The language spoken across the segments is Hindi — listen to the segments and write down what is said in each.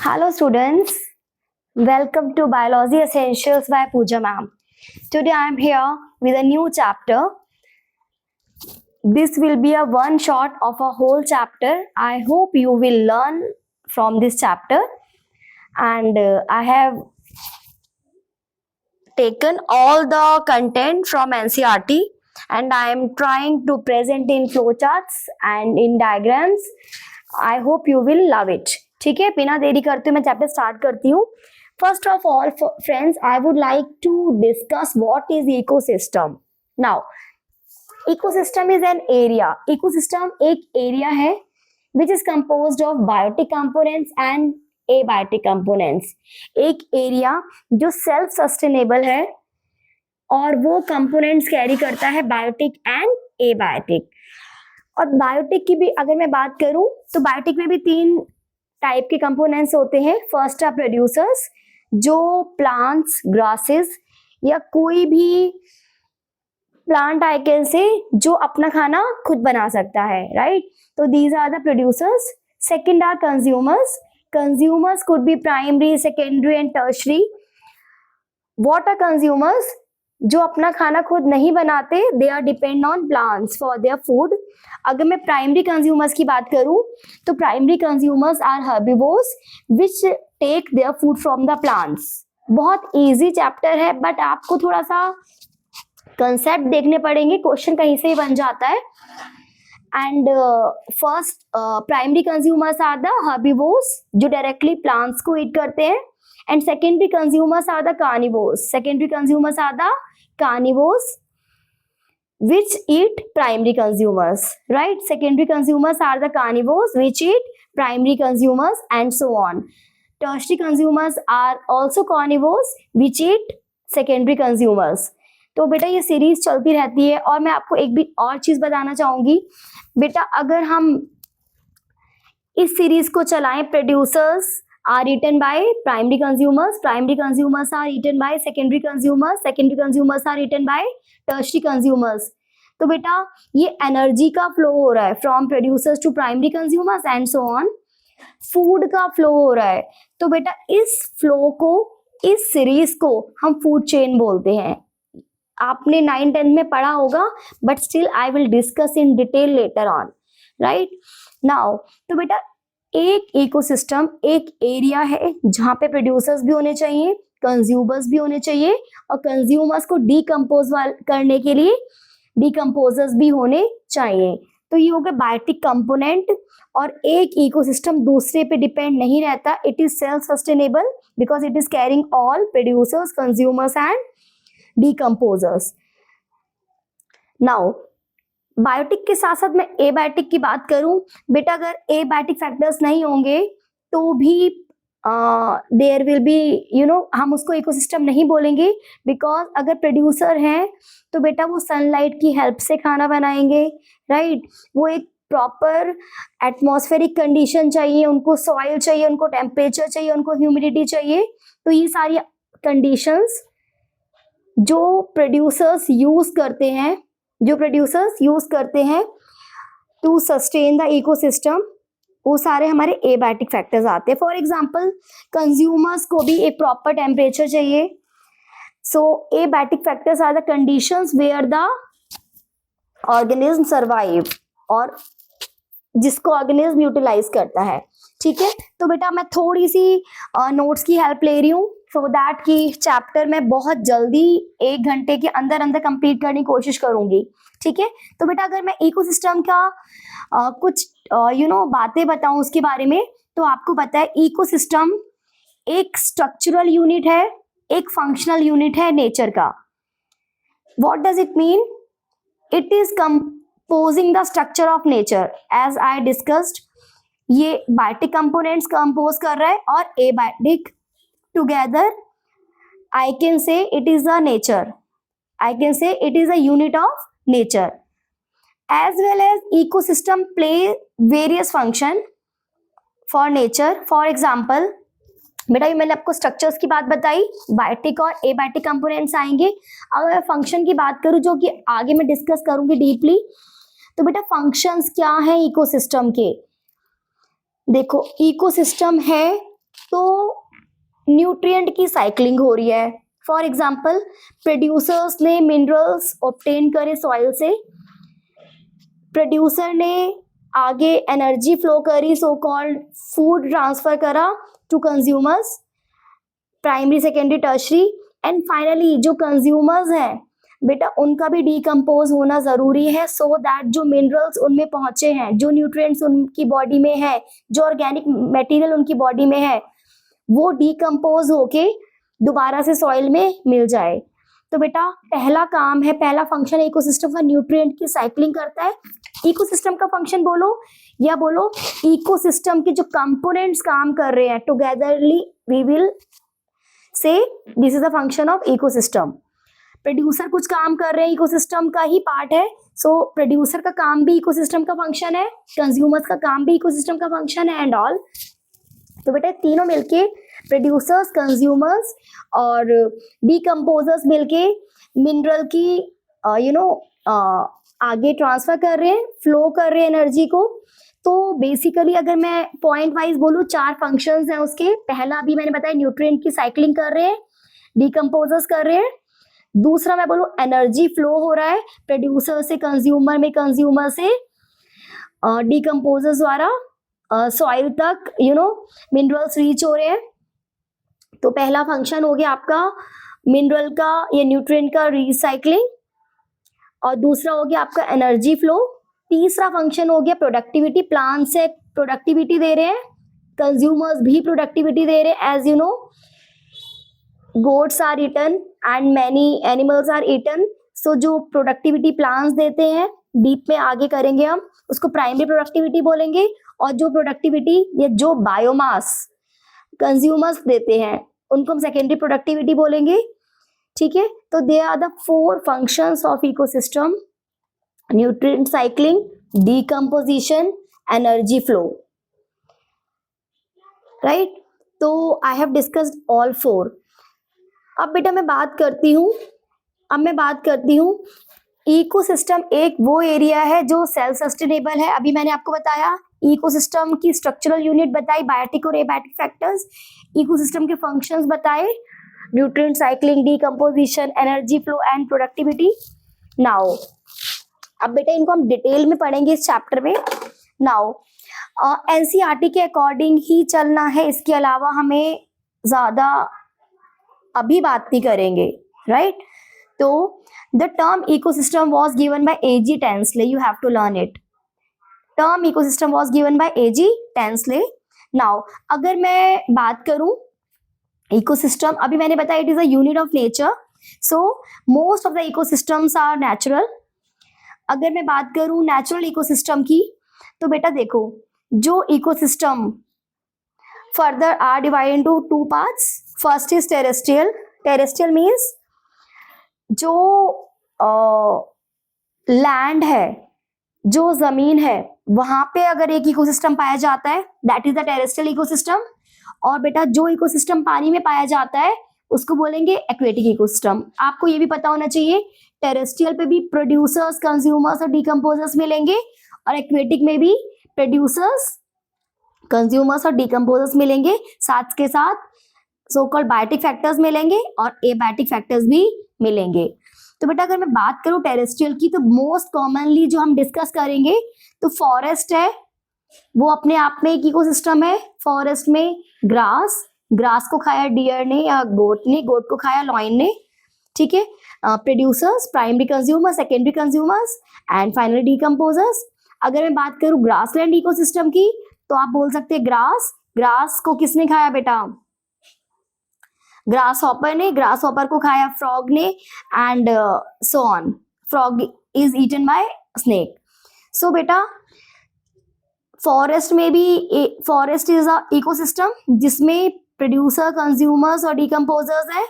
Hello students, welcome to Biology Essentials by Pooja ma'am. Today I am here with a new chapter. This will be a one shot of a whole chapter. I hope you will learn from this chapter, and I have taken all the content from NCERT and I am trying to present in flowcharts and in diagrams. I hope you will love it. ठीक है, बिना देरी करते मैं चैप्टर स्टार्ट करती हूँ. First of all friends, I would like to discuss what is ecosystem. Now ecosystem is an area. Ecosystem एक एरिया है which is composed of biotic components and abiotic components. एक एरिया जो सेल्फ सस्टेनेबल है और वो कंपोनेंट्स कैरी करता है बायोटिक एंड एबायोटिक. और बायोटिक की भी अगर मैं बात करूं तो बायोटिक में भी तीन टाइप के कंपोनेंट्स होते हैं. फर्स्ट आर प्रोड्यूसर्स, जो प्लांट्स, ग्रासेस या कोई भी प्लांट आइकन से जो अपना खाना खुद बना सकता है, राइट. तो these are the producers. Second are consumers. Consumers could be primary, secondary and tertiary. What are consumers? जो अपना खाना खुद नहीं बनाते, they are depend on plants for their food. अगर मैं प्राइमरी कंज्यूमर्स की बात करूं तो primary consumers are herbivores which take their food from the plants. बहुत इजी चैप्टर है बट आपको थोड़ा सा कंसेप्ट देखने पड़ेंगे, क्वेश्चन कहीं से ही बन जाता है. And first primary consumers are the herbivores जो डायरेक्टली प्लांट्स को ईट करते हैं. And secondary consumers are the carnivores. Secondary consumers are the carnivores which eat primary consumers, right? Secondary consumers are the carnivores which eat primary consumers and so on. Tertiary consumers are also carnivores which eat secondary consumers. तो बेटा ये सीरीज चलती रहती है. और मैं आपको एक भी और चीज बताना चाहूंगी बेटा, अगर हम इस सीरीज को चलाएं, producers are eaten by primary consumers are eaten by secondary consumers are eaten by tertiary consumers. तो बेटा ये एनर्जी का फ्लो हो रहा है from producers to primary consumers and so on. Food का फ्लो हो रहा है. तो बेटा इस फ्लो को, इस सीरीज को हम फूड चेन बोलते हैं. आपने 9th-10th में पढ़ा होगा but still I will discuss in detail later on, right. Now तो बेटा एक इकोसिस्टम एक एरिया है जहां पे प्रोड्यूसर्स भी होने चाहिए, कंज्यूमर्स भी होने चाहिए और कंज्यूमर्स को डीकम्पोज करने के लिए डीकम्पोजर्स भी होने चाहिए. तो ये हो गया बायोटिक कंपोनेंट. और एक इकोसिस्टम दूसरे पे डिपेंड नहीं रहता. It is self sustainable because it is carrying all producers, consumers and decomposers. Now biotic के साथ साथ मैं एबायोटिक की बात करूं बेटा, अगर एबायोटिक फैक्टर्स नहीं होंगे तो भी देयर विल बी हम उसको इकोसिस्टम नहीं बोलेंगे. बिकॉज अगर प्रोड्यूसर हैं तो बेटा वो सनलाइट की हेल्प से खाना बनाएंगे, राइट. वो एक प्रॉपर एटमॉस्फेरिक कंडीशन चाहिए, उनको सॉइल चाहिए, उनको टेम्परेचर चाहिए, उनको ह्यूमिडिटी चाहिए. तो ये सारी कंडीशंस जो प्रोड्यूसर्स यूज करते हैं टू सस्टेन द इकोसिस्टम, वो सारे हमारे एबायोटिक फैक्टर्स आते हैं. फॉर एग्जांपल कंज्यूमर्स को भी एक प्रॉपर टेम्परेचर चाहिए. So abiotic factors are the conditions where the organism survive और जिसको ऑर्गेनिज्म यूटिलाइज करता है. ठीक है, तो बेटा मैं थोड़ी सी नोट्स की हेल्प ले रही हूँ सो दैट कि चैप्टर में बहुत जल्दी 1 घंटे के अंदर कंप्लीट करने की कोशिश करूंगी. ठीक है, तो बेटा अगर मैं इकोसिस्टम का कुछ बातें बताऊं उसके बारे में, तो आपको पता है इकोसिस्टम एक स्ट्रक्चरल यूनिट है, एक फंक्शनल यूनिट है नेचर का. What does it mean? It is composing the structure of nature. As I discussed, ये बायोटिक कंपोनेंट्स कंपोज कर रहा है और abiotic together I can say it is a nature. I can say it is a unit of nature. As well as ecosystem play various function for nature. For example, बेटा ये मैंने आपको स्ट्रक्चर्स की बात बताई, बायोटिक और एबायोटिक कंपोनेंट्स आएंगे. अगर मैं फंक्शन की बात करूं जो कि आगे मैं डिस्कस करूंगी डीपली, तो बेटा फंक्शंस क्या है इकोसिस्टम के. देखो इकोसिस्टम है तो न्यूट्रिएंट की साइक्लिंग हो रही है। फॉर एग्जाम्पल, प्रोड्यूसर्स ने मिनरल्स ऑब्टेन करे सॉइल से, प्रोड्यूसर ने आगे एनर्जी फ्लो करी, सो कॉल्ड फूड ट्रांसफर करा to consumers, primary secondary tertiary, and finally जो कंज्यूमर्स हैं बेटा उनका भी डिकम्पोज होना जरूरी है, सो दैट जो मिनरल्स उनमें पहुंचे हैं, जो न्यूट्रिएंट्स उनकी बॉडी में है, जो ऑर्गेनिक मटेरियल उनकी बॉडी में है, वो डिकम्पोज होके दोबारा से सॉइल में मिल जाए। तो बेटा पहला काम है, पहला फंक्शन इकोसिस्टम का न्यूट्रिएंट की साइक्लिंग करता है। इकोसिस्टम का फंक्शन बोलो या बोलो इकोसिस्टम के जो कंपोनेंट्स काम कर रहे हैं togetherly, we will say this is the function of ecosystem. Producer कुछ काम कर रहे हैं, इकोसिस्टम का ही पार्ट है, सो प्रोड्यूसर का काम भी इकोसिस्टम का फंक्शन है, कंज्यूमर्स का काम भी इकोसिस्टम का फंक्शन है एंड ऑल। तो बेटा तीनों मिलके प्रोड्यूसर्स, कंज्यूमर्स और डिकम्पोजर्स मिलके मिनरल की आगे ट्रांसफर कर रहे हैं, फ्लो कर रहे हैं एनर्जी को। तो बेसिकली अगर मैं पॉइंट वाइज बोलूँ, 4 फंक्शंस हैं उसके। पहला अभी मैंने बताया न्यूट्रिएंट की साइक्लिंग कर रहे हैं, डिकम्पोजर्स कर रहे हैं। दूसरा मैं बोलूँ एनर्जी फ्लो हो रहा है प्रोड्यूसर से कंज्यूमर में, कंज्यूमर से डिकम्पोजर्स द्वारा सॉइल तक मिनरल्स रीच हो रहे हैं। तो पहला फंक्शन हो गया आपका मिनरल का या न्यूट्रिएंट का रिसाइकलिंग, और दूसरा हो गया आपका एनर्जी फ्लो। तीसरा फंक्शन हो गया प्रोडक्टिविटी, प्लांट से प्रोडक्टिविटी दे रहे हैं, कंज्यूमर्स भी प्रोडक्टिविटी दे रहे हैं। As you know, goats are eaten and many animals are eaten, so जो प्रोडक्टिविटी प्लांट्स देते हैं, डीप में आगे करेंगे हम उसको प्राइमरी प्रोडक्टिविटी बोलेंगे, और जो प्रोडक्टिविटी या जो बायोमास कंज्यूमर्स देते हैं उनको हम सेकेंडरी प्रोडक्टिविटी बोलेंगे। ठीक है, तो they are the 4 functions of ecosystem: nutrient cycling, decomposition, energy flow. Right, तो आई हैव डिस्कस्ड ऑल 4। अब बेटा मैं बात करती हूँ इकोसिस्टम एक वो एरिया है जो सेल्फ सस्टेनेबल है। अभी मैंने आपको बताया इकोसिस्टम की स्ट्रक्चरल यूनिट बताई, बायोटिक और एबायोटिक फैक्टर्स, इकोसिस्टम के फंक्शंस बताए, nutrient cycling, decomposition, energy flow and productivity. Now अब बेटा इनको हम डिटेल में पढ़ेंगे इस चैप्टर में। नाउ एनसीईआरटी के अकॉर्डिंग ही चलना है, इसके अलावा हमें ज्यादा अभी बात नहीं करेंगे। राइट, तो the term ecosystem was given by A G Tansley, you have to learn it. Term ecosystem was given by A G Tansley. Now अगर मैं बात करूं इकोसिस्टम, अभी मैंने बताया it is a unit of nature, so most of the ecosystems are natural. अगर मैं बात करूं नेचुरल इकोसिस्टम की, तो बेटा देखो जो ecosystem further are divided into 2 parts. First is terrestrial. Terrestrial means जो लैंड है, जो जमीन है, वहां पे अगर एक इकोसिस्टम पाया जाता है, that is the terrestrial ecosystem. और बेटा जो इकोसिस्टम पानी में पाया जाता है उसको बोलेंगे एक्वेटिक इकोसिस्टम। आपको ये भी पता होना चाहिए टेरेस्ट्रियल पे भी प्रोड्यूसर्स, कंज्यूमर्स और डिकम्पोजर्स मिलेंगे, और एक्वेटिक में भी प्रोड्यूसर्स, कंज्यूमर्स और डिकम्पोजर्स मिलेंगे, साथ के साथ सो कॉल्ड बायोटिक फैक्टर्स मिलेंगे और एबायोटिक फैक्टर्स भी मिलेंगे। तो बेटा अगर मैं बात करूं टेरेस्ट्रियल की, तो मोस्ट कॉमनली जो हम डिस्कस करेंगे तो फॉरेस्ट है, वो अपने आप में एक इकोसिस्टम है। फॉरेस्ट में ग्रास को खाया डियर ने या गोट ने, गोट को खाया लॉयन ने। ठीक है, producers, primary consumer, secondary consumers and finally decomposers. अगर मैं बात करूं ग्रासलैंड इकोसिस्टम की, तो आप बोल सकते हैं ग्रास को किसने खाया बेटा? ग्रास हॉपर ने, ग्रास हॉपर को खाया फ्रॉग ने, and so on. Frog is eaten by snake. So बेटा फॉरेस्ट में भी, फॉरेस्ट इज अ इकोसिस्टम जिसमें प्रोड्यूसर, कंज्यूमर्स और डिकम्पोजर्स है।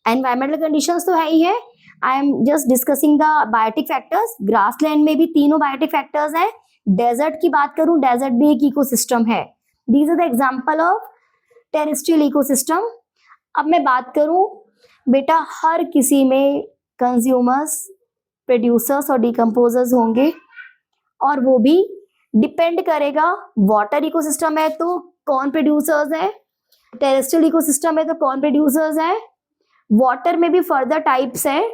एनवायरमेंटल कंडीशंस तो है ही है, I am just discussing the biotic factors. Grassland में भी तीनों बायोटिक फैक्टर्स है। डेजर्ट की बात करूं, डेजर्ट भी एक इकोसिस्टम है। These are the example of terrestrial ecosystem. अब मैं बात करूं बेटा, हर किसी में कंज्यूमर्स, प्रोड्यूसर्स और डिकम्पोजर्स होंगे, और वो भी डिपेंड करेगा। वाटर इकोसिस्टम है तो कौन प्रोड्यूसर्स है, टेरेस्ट्रियल इकोसिस्टम में तो कौन प्रोड्यूसर्स है? वाटर में भी फर्दर टाइप्स है।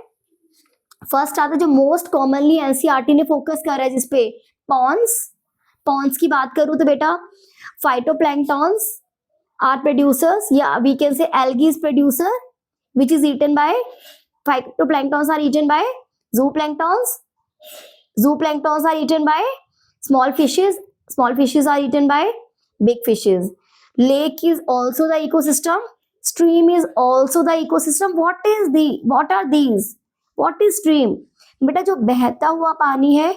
फर्स्ट आता है जो मोस्ट कॉमनली एनसीईआरटी ने फोकस करा है जिसपे, पॉन्स। पॉन्स की बात करूं तो बेटा फाइटोप्लैंक्टॉन्स आर प्रोड्यूसर्स, या we can say algae is producer which is eaten by, phytoplanktons are eaten by zooplankton, zooplankton are eaten by small fishes are eaten by big fishes. Lake is also the ecosystem, stream is also the ecosystem. what are these? What is stream? बेटा जो बहता हुआ पानी है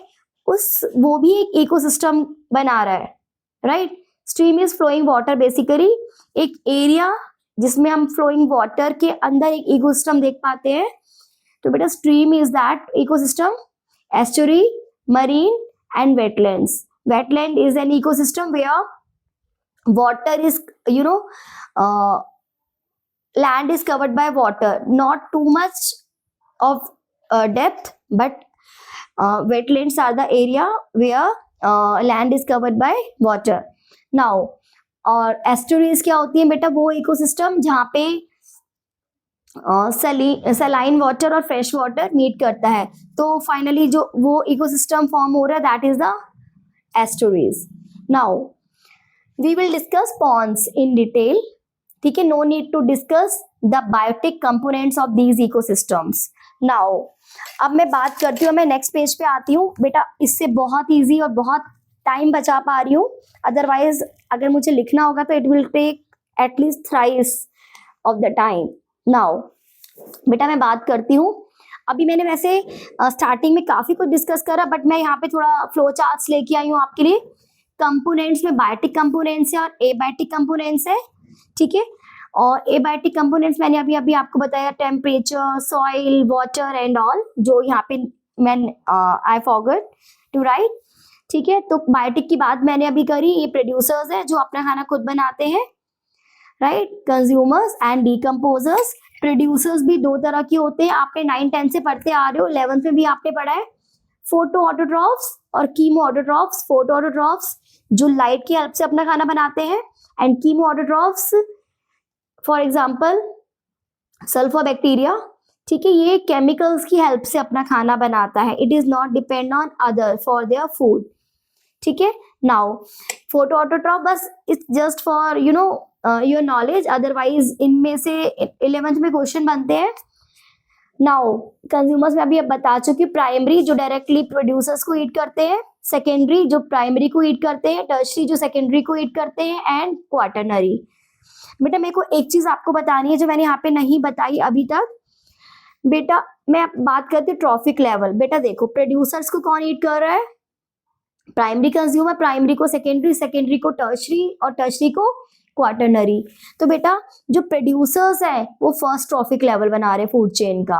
वो भी एक इकोसिस्टम बना रहा है, right? Stream is flowing water, basically एक एरिया जिसमें हम फ्लोइंग वाटर के अंदर एक इकोसिस्टम देख पाते हैं। तो बेटा stream is that ecosystem, estuary, marine and wetlands. Wetland is an ecosystem where water is, land is covered by water, not too much of depth, but wetlands are the area where land is covered by water. Now, और एस्टुरीज क्या होती है बेटा? वो इकोसिस्टम जहाँ पे सलाइन वाटर और फ्रेश वाटर मीट करता है, तो फाइनली जो वो इकोसिस्टम फॉर्म हो रहा है that is the estuaries. Now we will discuss ponds in detail, ठीक है? No need to discuss the biotic components of these ecosystems. Now अब मैं बात करती हूँ, मैं नेक्स्ट पेज पे आती हूँ बेटा. इससे बहुत इजी और बहुत टाइम बचा पा रही हूँ, अदरवाइज अगर मुझे लिखना होगा तो it will take at least thrice of the time. Now बेटा मैं बात करती हूँ, अभी मैंने वैसे स्टार्टिंग में काफी कुछ डिस्कस करा, बट मैं यहाँ पे थोड़ा फ्लो चार्ट्स लेके आई हूँ आपके लिए. कंपोनेंट्स में बायोटिक कंपोनेंट्स है और एबायोटिक कंपोनेंट्स है, ठीक है? और एबायोटिक कंपोनेंट्स मैंने अभी अभी आपको बताया, temperature, soil, water and all, जो यहाँ पे मैं आई फॉरगॉट टू राइट, ठीक है? तो बायोटिक की बात मैंने अभी करी, ये प्रोड्यूसर्स है जो अपना खाना खुद बनाते हैं, right? Consumers and decomposers. Producers भी दो तरह के होते हैं, आपने 9-10 से पढ़ते आ रहे हो, 11th में भी आपने पढ़ा है, फोटो ऑटोट्रॉफ्स और कीमो ऑटोट्रॉफ्स. फोटो ऑटोट्रॉफ्स जो लाइट की हेल्प से अपना खाना बनाते हैं, and chemo autotrophs for example sulphur bacteria, ठीक है? ये केमिकल्स की हेल्प से अपना खाना बनाता है. It is not depend on other for their food, ठीक है? नाउ फोटो ऑटोट्रॉफ बस it's just for your knowledge, otherwise इनमें से 11th में क्वेश्चन बनते हैं. नाउ कंज्यूमर्स में अभी अब बता चुकी, प्राइमरी जो डायरेक्टली प्रोड्यूसर्स को ईट करते हैं, सेकेंडरी जो प्राइमरी को ईट करते हैं, टर्शरी जो सेकेंडरी को ईट करते हैं, एंड क्वाटरनरी. बेटा मेरे को एक चीज आपको बतानी है जो मैंने यहाँ पे नहीं बताई अभी तक. बेटा मैं बात करती हूँ ट्रॉफिक लेवल. बेटा देखो प्रोड्यूसर्स को कौन ईट कर रहा है? प्राइमरी कंज्यूमर, प्राइमरी को सेकेंडरी, सेकेंडरी को टर्शरी और टर्शरी को क्वाटरनरी. तो बेटा जो प्रोड्यूसर्स हैं वो फर्स्ट ट्रॉफिक लेवल बना रहे हैं फूड चेन का,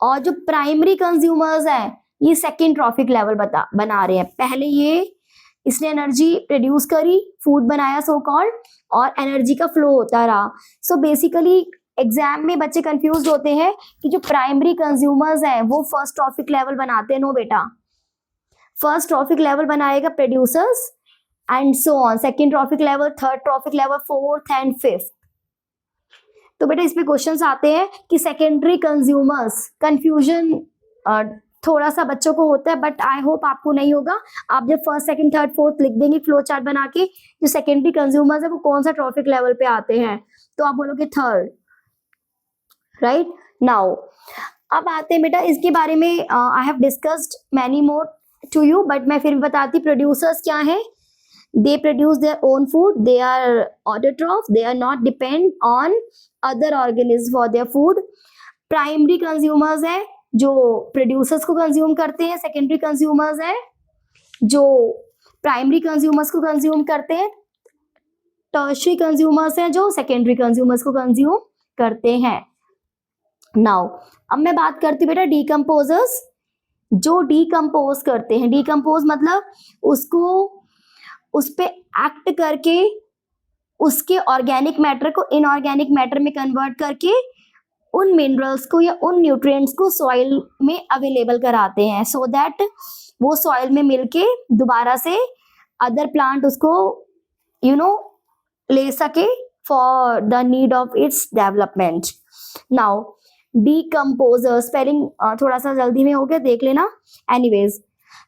और जो प्राइमरी कंज्यूमर्स हैं ये सेकेंड ट्रॉफिक लेवल बना रहे हैं. पहले इसने एनर्जी प्रोड्यूस करी, फूड बनाया सो कॉल्ड, और एनर्जी का फ्लो होता रहा. सो बेसिकली एग्जाम में बच्चे कंफ्यूज होते हैं कि जो प्राइमरी कंज्यूमर्स हैं वो फर्स्ट ट्रॉफिक लेवल बनाते हैं. नो बेटा, फर्स्ट ट्रॉफिक लेवल बनाएगा producers and so on, second trophic level, third trophic level, fourth and fifth. तो बेटा इसमें क्वेश्चंस आते हैं कि सेकेंडरी कंज्यूमर्स, कंफ्यूजन थोड़ा सा बच्चों को होता है, बट आई होप आपको नहीं होगा. आप जब फर्स्ट सेकंड थर्ड फोर्थ लिख देंगे फ्लो चार्ट बना के, जो सेकेंडरी कंज्यूमर्स है वो कौन सा ट्रॉफिक लेवल पे आते हैं, तो आप बोलोगे थर्ड, राइट? नाउ अब आते हैं बेटा इसके बारे में, I have discussed many more to you, but मैं फिर भी बताती. प्रोड्यूसर्स क्या है? They produce their own food, they are autotrophs, they are not depend on other organisms for their food. Primary consumers है जो producers को consume करते हैं, secondary consumers है जो primary consumers को consume करते हैं, tertiary consumers है जो secondary consumers को consume करते हैं. Now अब मैं बात करती हूँ बेटा decomposers, जो decompose करते हैं. decompose मतलब उस पे एक्ट करके उसके ऑर्गेनिक मैटर को इनऑर्गेनिक मैटर में कन्वर्ट करके उन मिनरल्स को या उन न्यूट्रिएंट्स को सॉइल में अवेलेबल कराते हैं, सो दैट वो सॉइल में मिलके दोबारा से अदर प्लांट उसको ले सके for the need of its development. Now decomposer spelling थोड़ा सा जल्दी में हो गया, देख लेना. Anyways,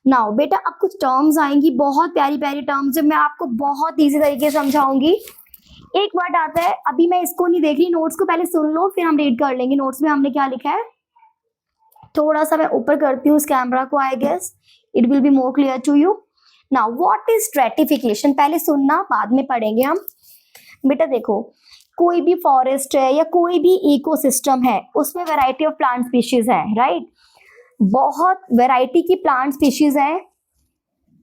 नाउ बेटा अब कुछ टर्म्स आएंगी, बहुत प्यारी प्यारी टर्म्स है, मैं आपको बहुत इजी तरीके से समझाऊंगी. एक वर्ड आता है, अभी मैं इसको नहीं देख रही, नोट्स को पहले सुन लो फिर हम रीड कर लेंगे. नोट्स में हमने क्या लिखा है, थोड़ा सा मैं ऊपर करती हूँ इस कैमरा को, I guess it will be more clear to you. Now what is stratification, पहले सुनना बाद में पढ़ेंगे हम. बेटा देखो, कोई भी फॉरेस्ट है या कोई भी इकोसिस्टम है उसमें वैरायटी ऑफ प्लांट स्पीशीज है, राइट. बहुत वैरायटी की प्लांट स्पीशीज है,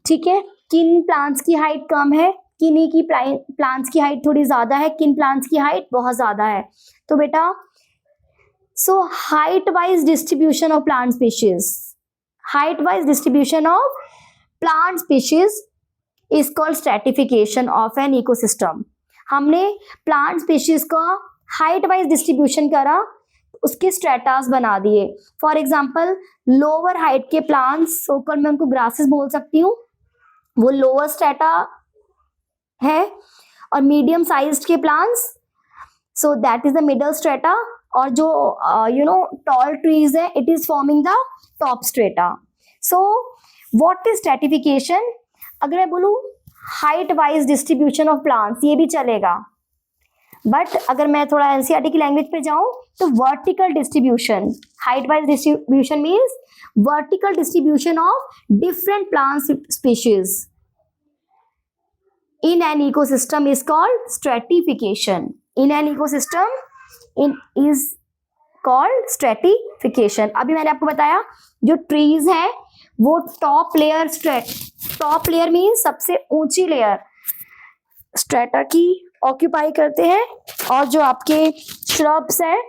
ठीक है. किन प्लांट्स की हाइट कम है, किन्हीं की प्लांट्स की हाइट थोड़ी ज्यादा है, किन प्लांट्स की हाइट बहुत ज्यादा है. तो बेटा so height wise distribution of plant species, height wise distribution of plant species is called stratification of an ecosystem. हमने प्लांट स्पीशीज का हाइट वाइज डिस्ट्रीब्यूशन करा, उसके स्ट्रेटास बना दिए. फॉर एग्जाम्पल लोअर हाइट के प्लांट्स, सोकल मैं उनको ग्रासेस बोल सकती हूँ, वो लोअर स्ट्रेटा है. और मीडियम साइज्ड के plants, so that is the middle strata. और जो टॉल ट्रीज है, it is forming the top strata. So what is stratification, अगर मैं बोलूँ height wise distribution of plants, ये भी चलेगा, बट अगर मैं थोड़ा एनसीईआरटी की लैंग्वेज पे जाऊं तो vertical distribution, height wise distribution means vertical distribution of different plant species in an ecosystem is called stratification. In an ecosystem is called stratification. अभी मैंने आपको बताया जो ट्रीज है वो top layer, top layer means सबसे ऊंची लेयर स्ट्रेटा की ऑक्यूपाई करते हैं, और जो आपके श्रब्स हैं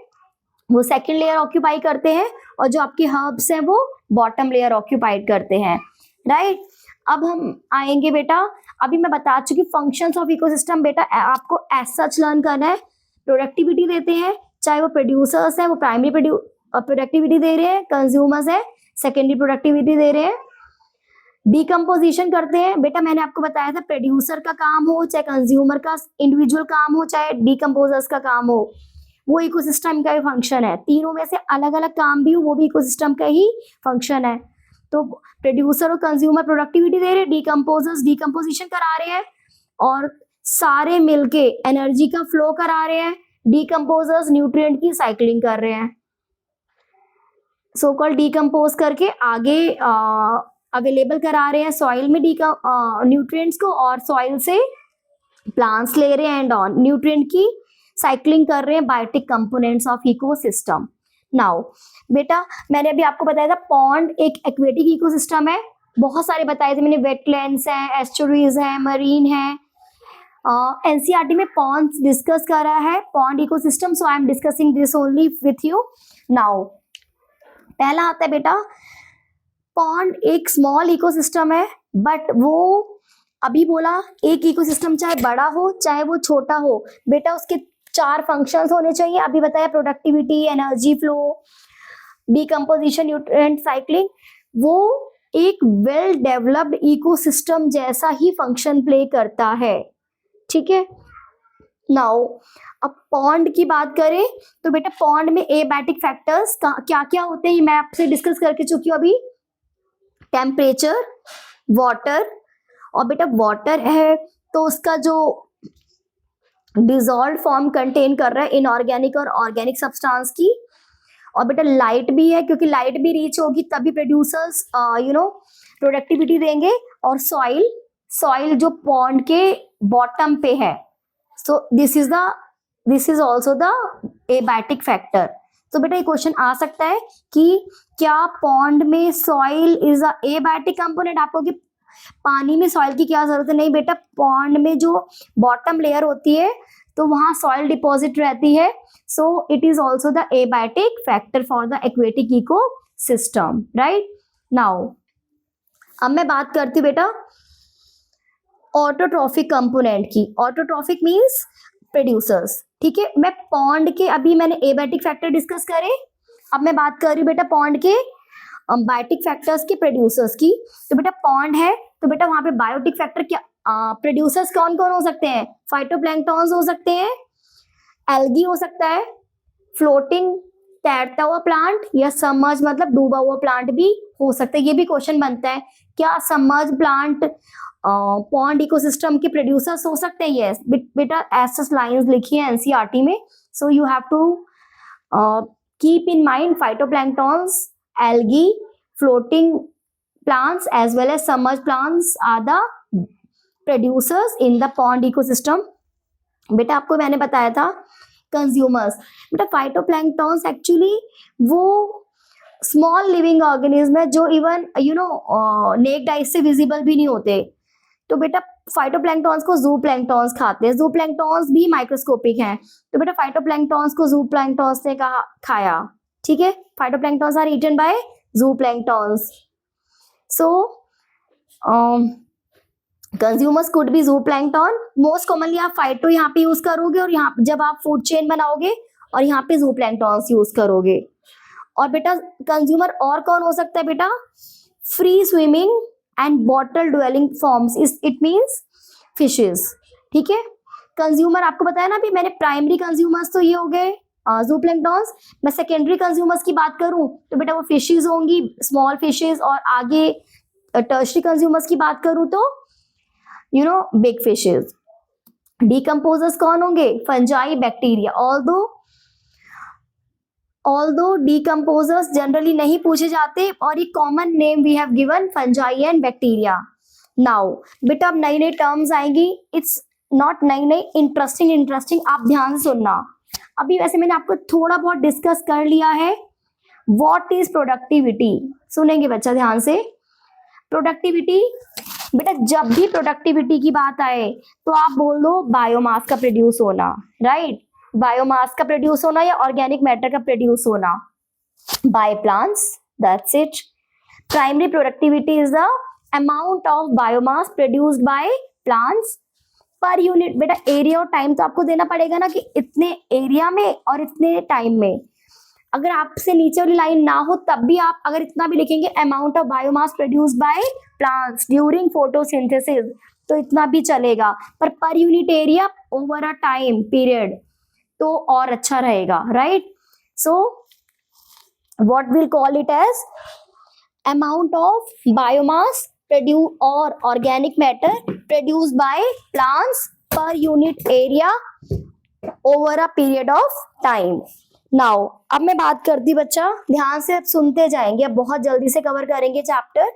वो सेकंड लेयर ऑक्यूपाई करते हैं, और जो आपके हर्ब्स हैं वो बॉटम लेयर ऑक्यूपाइड करते हैं, राइट. अब हम आएंगे बेटा, अभी मैं बता चुकी फंक्शंस ऑफ इकोसिस्टम. बेटा आपको एज सच लर्न करना है. प्रोडक्टिविटी देते हैं, चाहे वो प्रोड्यूसर्स हैं वो प्राइमरी प्रोडक्टिविटी दे रहे हैं, कंज्यूमर्स है सेकेंडरी प्रोडक्टिविटी दे रहे हैं. डिकम्पोजिशन करते हैं, बेटा मैंने आपको बताया था प्रोड्यूसर का काम हो, चाहे कंज्यूमर का इंडिविजुअल काम हो, चाहे डिकम्पोजर्स का काम हो, वो इकोसिस्टम का ही फंक्शन है. तीनों में से अलग अलग काम भी हो, वो भी इकोसिस्टम का ही फंक्शन है. तो प्रोड्यूसर और कंज्यूमर प्रोडक्टिविटी दे रहे हैं, डिकम्पोजर्स डिकम्पोजिशन करा रहे हैं, और सारे मिलके एनर्जी का फ्लो करा रहे हैं. डिकम्पोजर्स न्यूट्रिएंट की साइक्लिंग कर रहे हैं, सो कॉल्ड डिकम्पोज करके आगे अवेलेबल करा रहे हैं सॉइल में न्यूट्रिएंट्स को, और सॉइल से प्लांट्स ले रहे हैं एंड ऑन न्यूट्रिएंट की साइक्लिंग कर रहे हैं. Biotic components of ecosystem. Now बेटा मैंने अभी आपको बताया था पॉन्ड एक एक्वेटिक इकोसिस्टम है, बहुत सारे बताए थे मैंने, वेटलैंड्स हैं, एस्चुरीज हैं, मरीन है. एनसीईआरटी में पॉन्ड्स डिस्कस करा है, pond ecosystem, so I am discussing this only with you. Now पहला आता है बेटा, पॉन्ड एक स्मॉल इकोसिस्टम है, बट वो अभी बोला एक इकोसिस्टम चाहे बड़ा हो चाहे वो छोटा हो, बेटा उसके 4 फंक्शंस होने चाहिए. अभी बताया productivity, energy flow, decomposition, nutrient cycling. वो एक वेल डेवलप्ड इकोसिस्टम जैसा ही फंक्शन प्ले करता है, ठीक है. नाउ अब पॉन्ड की बात करें तो बेटा पॉन्ड में एबैटिक फैक्टर्स क्या क्या होते हैं मैं आपसे डिस्कस करके चुकी हूँ अभी. टेम्परेचर, वाटर, और बेटा वाटर है तो उसका जो डिजॉल्व फॉर्म कंटेन कर रहा है इनऑर्गेनिक और ऑर्गेनिक सब्सटेंस की, और बेटा लाइट भी है क्योंकि लाइट भी रीच होगी तभी प्रोड्यूसर्स प्रोडक्टिविटी देंगे. और सॉइल जो पॉन्ड के बॉटम पे है, so this is also the abiotic factor. तो बेटा ये क्वेश्चन आ सकता है कि क्या पॉन्ड में सॉइल इज अ एबैटिक कंपोनेंट. आपको कि पानी में सॉइल की क्या जरूरत है, नहीं बेटा, पॉन्ड में जो बॉटम लेयर होती है तो वहां सॉइल डिपॉजिट रहती है, so it is also the abiotic factor for the aquatic ecosystem, right. Now अब मैं बात करती हूँ बेटा ऑटोट्रॉफिक कंपोनेंट की. ऑटोट्रॉफिक मीन्स प्रोड्यूसर्स, ठीक है. मैं पॉन्ड के अभी मैंने एबैटिक फैक्टर डिस्कस करे, अब मैं बात कर रही हूँ बेटा पॉन्ड के बायोटिक फैक्टर्स के प्रोड्यूसर्स की. तो बेटा पॉन्ड है तो बेटा वहां पे बायोटिक फैक्टर क्या प्रोड्यूसर्स कौन कौन हो सकते हैं, फाइटोप्लैंक्टन्स हो सकते हैं, एल्गी हो सकता है, फ्लोटिंग तैरता हुआ प्लांट, या सबमर्ज मतलब डूबा हुआ प्लांट भी हो सकता है। ये भी क्वेश्चन बनता है, क्या सबमर्ज प्लांट पॉन्ड इकोसिस्टम के प्रोड्यूसर्स हो सकते हैं? यस बेटा, ऐसे लाइंस लिखी है एनसीईआरटी में, so you have to keep in mind phytoplanktons, algae, floating plants as well as submerged plants are the producers in the pond ecosystem. बेटा आपको मैंने बताया था कंज्यूमर्स, बेटा फाइटोप्लैंक्टन्स एक्चुअली वो स्मॉल लिविंग ऑर्गेनिज्म है जो इवन नेक्ड आई से विजिबल भी नहीं होते। तो बेटा फाइटोप्लैंक्टन्स को ज़ूप्लैंक्टन्स खाते हैं, ज़ूप्लैंक्टन्स भी माइक्रोस्कोपिक हैं। तो बेटा फाइटोप्लैंक्टन्स को ज़ूप्लैंक्टन्स ने कहा खाया, ठीक है। Phytoplanktons are eaten by zooplanktons. So, consumers could be zooplankton. Most commonly आप फाइटो यहाँ पे यूज करोगे, और यहाँ जब आप फूड चेन बनाओगे और यहाँ पे zooplankton यूज करोगे। और बेटा कंज्यूमर और कौन हो सकता है बेटा? Free swimming and bottle dwelling forms, it means fishes, ठीक है। कंज्यूमर आपको बताया ना अभी मैंने, प्राइमरी कंज्यूमर्स तो ये हो गए ज़ूप्लैंक्टन्स। मैं सेकेंडरी कंज्यूमर्स की बात करूं तो बेटा वो फिशेस होंगी, स्मॉल फिशेस, और आगे टर्शरी कंज्यूमर्स की बात करूं तो बिग फिशेस। डीकम्पोजर्स कौन होंगे? Fungi, bacteria. Although decomposers generally नहीं पूछे जाते, और ये common name we have given fungi and bacteria. Now बेटा अब नई नई टर्म्स आएंगी, इट्स नॉट नई, इंटरेस्टिंग, आप ध्यान से सुनना। अभी वैसे मैंने आपको थोड़ा बहुत डिस्कस कर लिया है। What is productivity? सुनेंगे बच्चा ध्यान से। प्रोडक्टिविटी बेटा, जब भी प्रोडक्टिविटी की बात आए तो आप बोल दो बायोमास का प्रोड्यूस होना, राइट। बायोमास का प्रोड्यूस होना या ऑर्गेनिक मैटर का प्रोड्यूस होना by plants, that's it. Primary productivity is the amount of biomass produced by plants per unit. बेटा एरिया और टाइम तो आपको देना पड़ेगा ना, कि इतने एरिया में और इतने टाइम में। अगर आपसे नीचे वाली लाइन ना हो तब भी आप अगर इतना भी लिखेंगे amount of biomass produced by plants during photosynthesis, तो इतना भी चलेगा। पर unit area over a time period तो और अच्छा रहेगा, right. So what will call it as amount of biomass produce or organic matter produced by plants per unit area over a period of time. Now अब मैं बात करती बच्चा, ध्यान से अब सुनते जाएंगे, अब बहुत जल्दी से कवर करेंगे चैप्टर।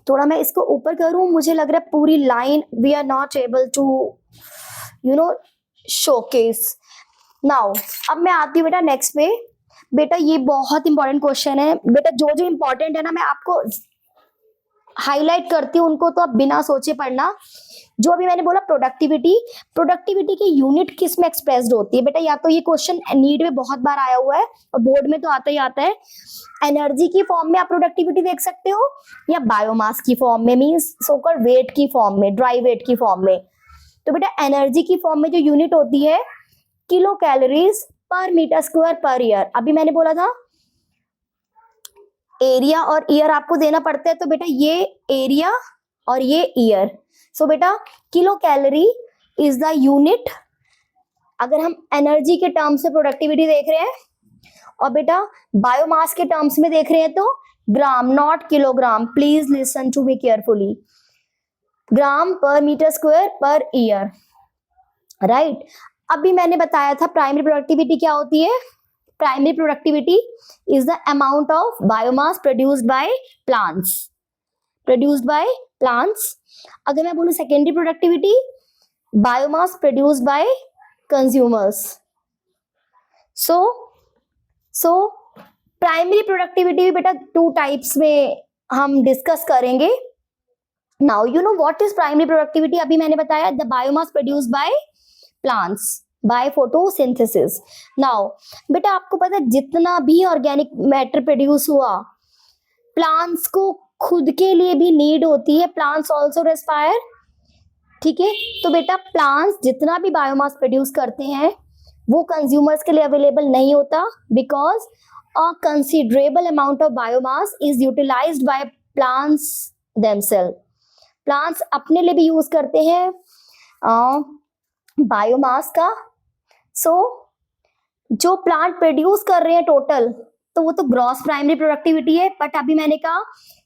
थोड़ा मैं इसको ऊपर करूं, मुझे लग रहा है पूरी line we are not able to showcase. Now अब मैं आती हूँ बेटा नेक्स्ट पे। बेटा ये बहुत इंपॉर्टेंट क्वेश्चन है बेटा, जो इंपॉर्टेंट है ना मैं आपको हाईलाइट करती हूँ उनको, तो आप बिना सोचे पढ़ना। जो अभी मैंने बोला प्रोडक्टिविटी की यूनिट किस में एक्सप्रेस्ड होती है बेटा? या तो ये क्वेश्चन नीट में बहुत बार आया हुआ है और बोर्ड में तो आता ही आता है। एनर्जी की फॉर्म में आप प्रोडक्टिविटी देख सकते हो, या बायोमास की फॉर्म में, मीन्स सोकर वेट की फॉर्म में, ड्राई वेट की फॉर्म में। तो बेटा एनर्जी की फॉर्म में जो यूनिट होती है kilo calories per metre square per year. अभी मैंने बोला था एरिया और ईयर आपको देना पड़ता है, तो बेटा ये एरिया और ये ईयर। सो बेटा kilo calorie is the unit अगर हम एनर्जी के टर्म्स में प्रोडक्टिविटी देख रहे हैं, और बेटा बायोमास के टर्म्स में देख रहे हैं तो gram not kilogram. Please listen to me carefully. Gram per metre square per year, right. अभी मैंने बताया था प्राइमरी प्रोडक्टिविटी क्या होती है। Primary productivity is the amount of biomass produced by plants. अगर मैं बोलूं secondary productivity, biomass produced by consumers. So primary productivity भी बेटा टू टाइप्स में हम डिस्कस करेंगे। Now you know what is primary productivity. अभी मैंने बताया the biomass produced by plants by photosynthesis. Now बेटा आपको पता है जितना भी ऑर्गेनिक मैटर प्रोड्यूस हुआ, प्लांट्स को खुद के लिए भी नीड होती है। प्लांट्स आल्सो रेस्पायर, ठीक है। तो बेटा प्लांट्स जितना भी बायोमास प्रोड्यूस करते हैं वो कंज्यूमर्स के लिए अवेलेबल नहीं होता, because a considerable amount of biomass is utilised by plants themselves. Plants अपने लिए भी यूज करते हैं बायोमास का। सो जो प्लांट प्रोड्यूस कर रहे हैं टोटल, तो वो तो ग्रॉस प्राइमरी प्रोडक्टिविटी है। बट अभी मैंने कहा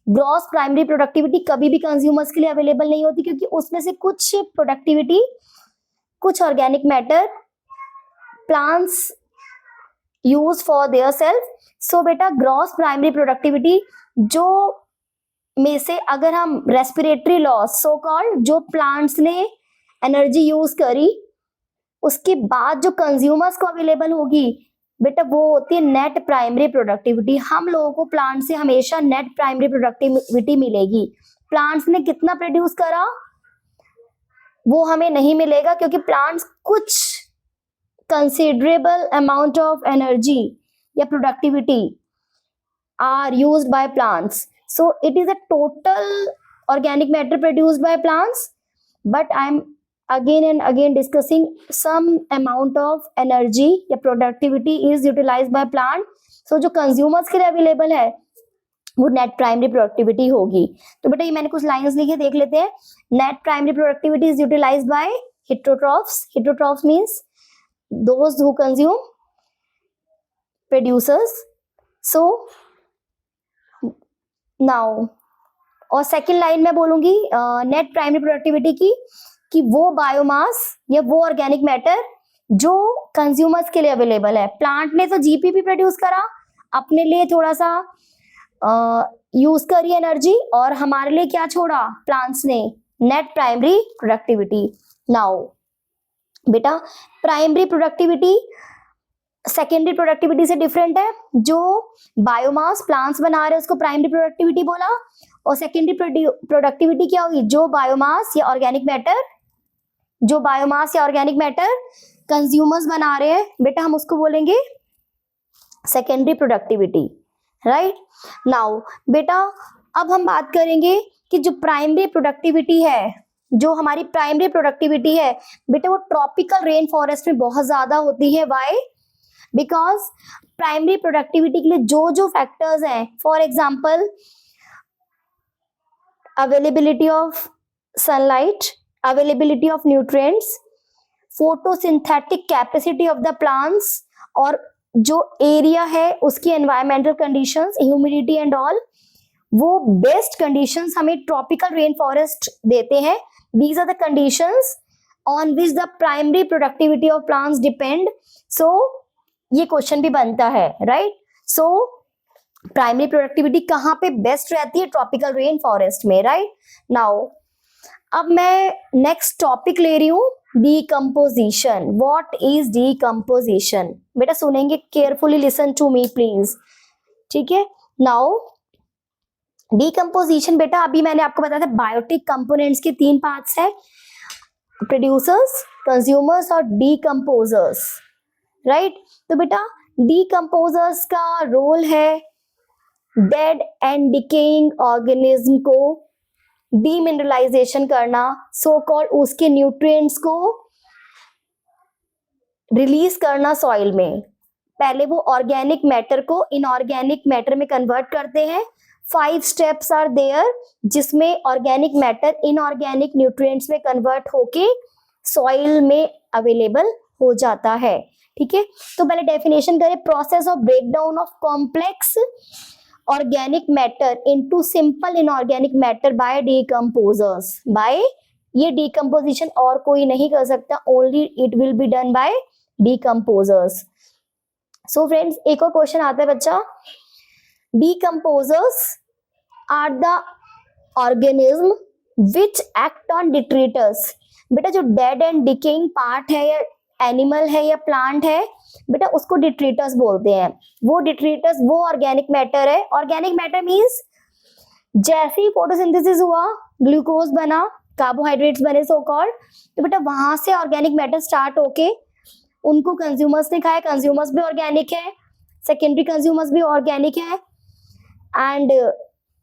ग्रॉस प्राइमरी प्रोडक्टिविटी कभी भी कंज्यूमर्स के लिए अवेलेबल नहीं होती, क्योंकि उसमें से कुछ प्रोडक्टिविटी, कुछ organic matter plants use for their self. So बेटा ग्रॉस प्राइमरी प्रोडक्टिविटी जो में से अगर हम रेस्पिरेटरी लॉस सो कॉल्ड, जो प्लांट्स ने एनर्जी यूज करी उसके बाद जो कंज्यूमर्स को अवेलेबल होगी बेटा, वो होती है नेट प्राइमरी प्रोडक्टिविटी। हम लोगों को प्लांट से हमेशा नेट प्राइमरी प्रोडक्टिविटी मिलेगी। प्लांट्स ने कितना प्रोड्यूस करा वो हमें नहीं मिलेगा, क्योंकि प्लांट्स कुछ कंसिडरेबल अमाउंट ऑफ एनर्जी या productivity are used by plants. So it is a total organic matter produced by plants, but I'm again and again discussing some amount of energy या productivity is utilized by plant. So जो consumers के लिए available है वो net primary productivity होगी। तो बेटा ये मैंने कुछ lines लिखी देख लेते हैं। Net primary productivity is utilized by heterotrophs. Heterotrophs means those who consume, producers. So now और सेकेंड लाइन में बोलूंगी नेट प्राइमरी प्रोडक्टिविटी की, कि वो बायोमास या वो ऑर्गेनिक मैटर जो कंज्यूमर्स के लिए अवेलेबल है। प्लांट ने तो जीपीपी प्रोड्यूस करा, अपने लिए थोड़ा सा यूज करी एनर्जी, और हमारे लिए क्या छोड़ा प्लांट्स ने, नेट प्राइमरी प्रोडक्टिविटी। नाउ बेटा प्राइमरी प्रोडक्टिविटी सेकेंडरी प्रोडक्टिविटी से डिफरेंट है। जो बायोमास प्लांट्स बना रहे हैं उसको प्राइमरी प्रोडक्टिविटी बोला, और सेकेंडरी प्रोडक्टिविटी क्या होगी, जो बायोमास या ऑर्गेनिक मैटर कंज्यूमर्स बना रहे हैं बेटा, हम उसको बोलेंगे सेकेंडरी प्रोडक्टिविटी। राइट नाउ बेटा अब हम बात करेंगे कि जो प्राइमरी प्रोडक्टिविटी है, जो हमारी प्राइमरी प्रोडक्टिविटी है बेटा, वो ट्रॉपिकल रेन फॉरेस्ट में बहुत ज्यादा होती है। वाई? बिकॉज प्राइमरी प्रोडक्टिविटी के लिए जो जो फैक्टर्स हैं, for example availability of sunlight, availability of nutrients, photosynthetic capacity of the plants, और जो एरिया है उसकी environmental conditions, humidity and all, वो बेस्ट कंडीशंस हमें ट्रॉपिकल रेन फॉरेस्ट देते हैं। These are the conditions on which the primary productivity of plants depend. So ये क्वेश्चन भी बनता है। राइट सो प्राइमरी प्रोडक्टिविटी कहाँ पे बेस्ट रहती है? ट्रॉपिकल रेन फॉरेस्ट में। राइट नाउ अब मैं नेक्स्ट टॉपिक ले रही हूँ, डीकम्पोजिशन। What is decomposition? बेटा सुनेंगे, carefully listen to me please. ठीक है नाउ डीकम्पोजिशन बेटा, अभी मैंने आपको बताया था बायोटिक कंपोनेंट्स के 3 पार्ट्स है, प्रोड्यूसर्स, कंज्यूमर्स और डीकम्पोजर्स। राइट तो बेटा डीकम्पोजर्स का रोल है डेड एंड डिकेइंग ऑर्गेनिज्म को डीमिनरलाइजेशन करना, सो कॉल्ड उसके न्यूट्रिएंट्स को रिलीज करना सॉइल में। पहले वो ऑर्गेनिक मैटर को इनऑर्गेनिक मैटर में कन्वर्ट करते हैं। 5 स्टेप्स आर देयर, जिसमें ऑर्गेनिक मैटर इनऑर्गेनिक न्यूट्रिएंट्स में कन्वर्ट होके सॉइल में अवेलेबल हो जाता है। ठीक है तो पहले डेफिनेशन करें, process of breakdown of complex organic matter into simple inorganic matter by decomposers. By ये डीकम्पोजिशन और कोई नहीं कर सकता, only it will be done by decomposers. So friends एक और क्वेश्चन आता है बच्चा, decomposers are the organism which act on detritus. बेटा जो डेड एंड डिकेइंग पार्ट है या एनिमल है या प्लांट है बेटा, उसको डिट्रीटर्स बोलते हैं। वो डिट्रीटर्स वो ऑर्गेनिक मैटर है। ऑर्गेनिक मैटर मींस जैसे ही फोटोसिंथेसिस हुआ, ग्लूकोज बना, कार्बोहाइड्रेट्स बने सो कॉल्ड, तो बेटा वहां से ऑर्गेनिक मैटर स्टार्ट होके उनको कंज्यूमर्स ने खाया, कंज्यूमर्स भी ऑर्गेनिक है, सेकेंडरी कंज्यूमर्स भी ऑर्गेनिक है, एंड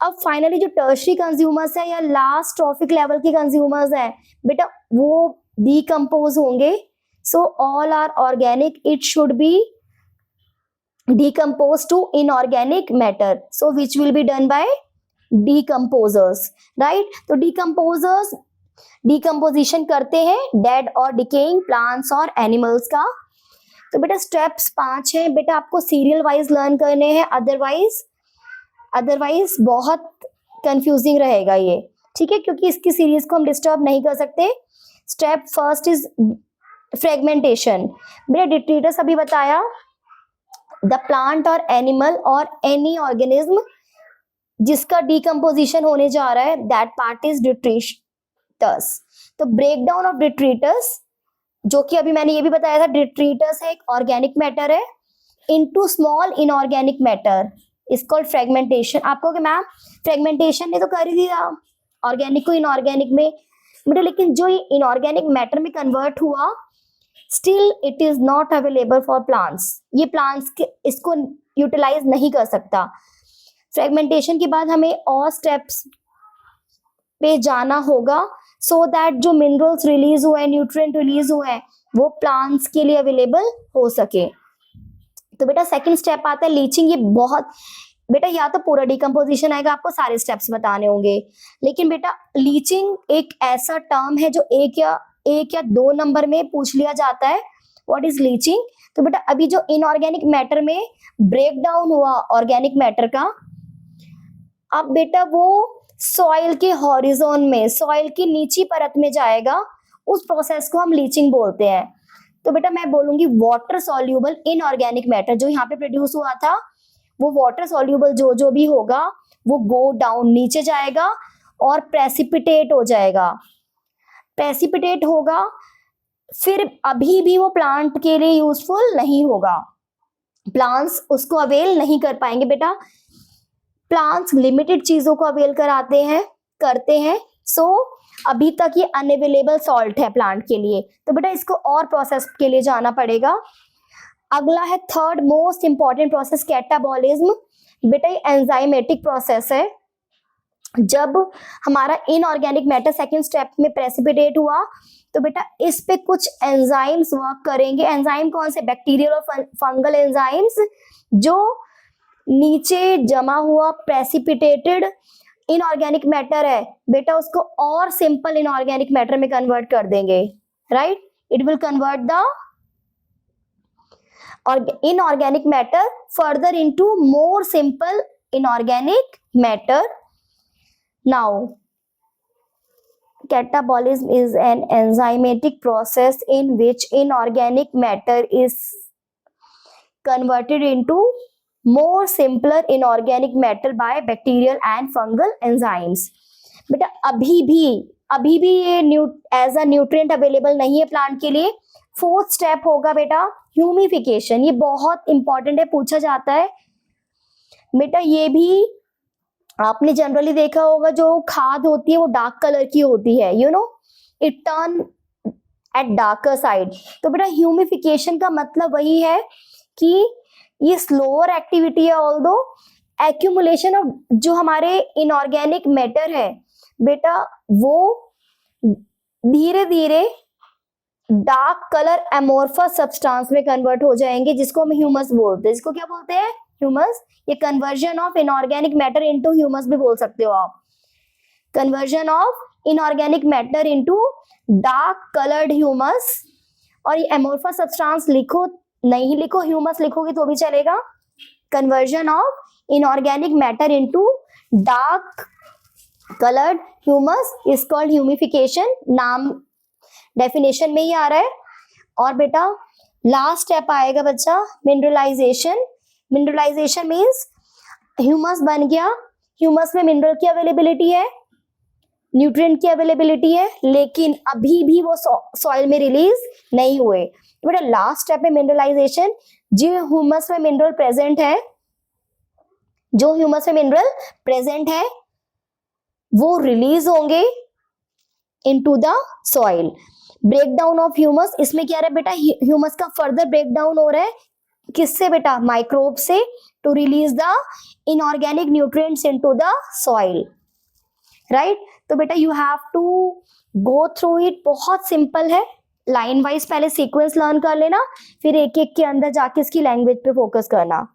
अब फाइनली जो टर्शरी कंज्यूमर्स है या लास्ट ट्रॉफिक लेवल के कंज्यूमर्स है बेटा, वो डीकम्पोज होंगे। So all are organic, it should be decomposed to inorganic matter, so which will be done by decomposers. Right तो decomposers डिकम्पोजिशन करते हैं डेड और डिकेइंग प्लांट्स और एनिमल्स का। तो बेटा स्टेप्स 5 हैं बेटा, आपको सीरियल वाइज लर्न करने हैं, अदरवाइज बहुत कंफ्यूजिंग रहेगा ये, ठीक है, क्योंकि इसकी सीरीज को हम डिस्टर्ब नहीं कर सकते। Step first is fragmentation. बेटा डिट्रीटस अभी बताया, द प्लांट और एनिमल और एनी ऑर्गेनिज्म जिसका डिकम्पोजिशन होने जा रहा है, दैट पार्ट इज डिट्रीटस। तो ब्रेकडाउन ऑफ डिट्रीटस, जो कि अभी मैंने ये भी बताया था, डिट्रीटस है एक ऑर्गेनिक मैटर है into small inorganic matter is called fragmentation. आपको मैम फ्रेगमेंटेशन ने तो कर ही दिया ऑर्गेनिक को इनऑर्गेनिक में बेटा, लेकिन जो ये इनऑर्गेनिक मैटर में कन्वर्ट हुआ, still it is not available for plants. ये प्लांट्स इसको यूटिलाइज नहीं कर सकता। फ्रेगमेंटेशन के बाद हमें और स्टेप्स पे जाना होगा सो दैट जो मिनरल्स रिलीज हुए, न्यूट्रिएंट रिलीज हुए हैं, वो प्लांट्स के लिए अवेलेबल हो सके। तो बेटा सेकंड स्टेप आता है लीचिंग। ये बहुत बेटा, या तो पूरा डिकम्पोजिशन आएगा, आपको सारे स्टेप्स बताने होंगे, लेकिन बेटा लीचिंग एक ऐसा टर्म है जो एक या 2 नंबर में पूछ लिया जाता है, व्हाट इज लीचिंग। तो बेटा अभी जो इनऑर्गेनिक मैटर में ब्रेक डाउन हुआ ऑर्गेनिक मैटर का, अब बेटा वो सॉइल के हॉरिजोन में, सॉइल की नीची परत में जाएगा, उस प्रोसेस को हम लीचिंग बोलते हैं। तो बेटा मैं बोलूंगी वाटर सॉल्यूबल इनऑर्गेनिक मैटर जो यहाँ पे प्रोड्यूस हुआ था, वो वाटर सॉल्यूबल जो भी होगा वो गो डाउन, नीचे जाएगा और प्रेसिपिटेट हो जाएगा। प्रेसिपिटेट होगा, फिर अभी भी वो प्लांट के लिए यूजफुल नहीं होगा, प्लांट्स उसको अवेल नहीं कर पाएंगे। बेटा प्लांट्स लिमिटेड चीजों को अवेल करते हैं, सो अभी तक ये अनअवेलेबल सॉल्ट है प्लांट के लिए, तो बेटा इसको और प्रोसेस के लिए जाना पड़ेगा। अगला है third most important process, catabolism. बेटा ये एंजाइमेटिक प्रोसेस है। जब हमारा इनऑर्गेनिक मैटर सेकंड स्टेप में प्रेसिपिटेट हुआ, तो बेटा इस पे कुछ एंजाइम्स वर्क करेंगे। एंजाइम कौन से? बैक्टीरियल और फंगल एंजाइम्स, जो नीचे जमा हुआ प्रेसिपिटेटेड इनऑर्गेनिक मैटर है बेटा, उसको और सिंपल इनऑर्गेनिक मैटर में कन्वर्ट कर देंगे, right. It will convert the inorganic matter further into more simple inorganic matter. Now catabolism is an enzymatic process in which inorganic matter is converted into more simpler inorganic matter by bacterial and fungal enzymes. बेटा अभी भी ये एज अ न्यूट्रिएंट अवेलेबल नहीं है प्लांट के लिए। फोर्थ स्टेप होगा बेटा ह्यूमिफिकेशन। ये बहुत इंपॉर्टेंट है, पूछा जाता है बेटा। ये भी आपने जनरली देखा होगा, जो खाद होती है वो डार्क कलर की होती है, you know, it turn eight darker side. तो बेटा ह्यूमिफिकेशन का मतलब वही है कि ये स्लोअर एक्टिविटी है, ऑल्दो एक्यूमुलेशन ऑफ जो हमारे इनऑर्गेनिक मैटर है बेटा, वो धीरे धीरे डार्क कलर एमोर्फस सब्सटेंस में कन्वर्ट हो जाएंगे, जिसको हम ह्यूमस बोलते हैं। जिसको क्या बोलते हैं? ह्यूमस। ये conversion of inorganic matter into humus भी बोल सकते हो आप। Conversion of inorganic matter into dark coloured humus. और ये एमोर्फस सब्सटेंस लिखो, नहीं लिखो, ह्यूमस लिखोगे तो भी चलेगा। Conversion of inorganic matter into dark coloured humus is called humification. नाम डेफिनेशन में ही आ रहा है। और बेटा लास्ट स्टेप आएगा बच्चा मिनरलाइजेशन। मिनरलाइजेशन मीन्स ह्यूमस बन गया, ह्यूमस में मिनरल की अवेलेबिलिटी है, न्यूट्रिएंट की अवेलेबिलिटी है, लेकिन अभी भी वो सॉइल में रिलीज नहीं हुए। बेटा लास्ट स्टेप है मिनरलाइजेशन। जो ह्यूमस में मिनरल प्रेजेंट है वो रिलीज होंगे into the soil. Breakdown of humus, इसमें क्या रहा है बेटा, ह्यूमस का फर्दर ब्रेकडाउन हो रहा है, किससे बेटा? माइक्रोब से, to release the inorganic nutrients into the soil, right. तो बेटा you have to go through it, बहुत सिंपल है। लाइन वाइज पहले सीक्वेंस लर्न कर लेना, फिर एक एक के अंदर जाके इसकी लैंग्वेज पे फोकस करना।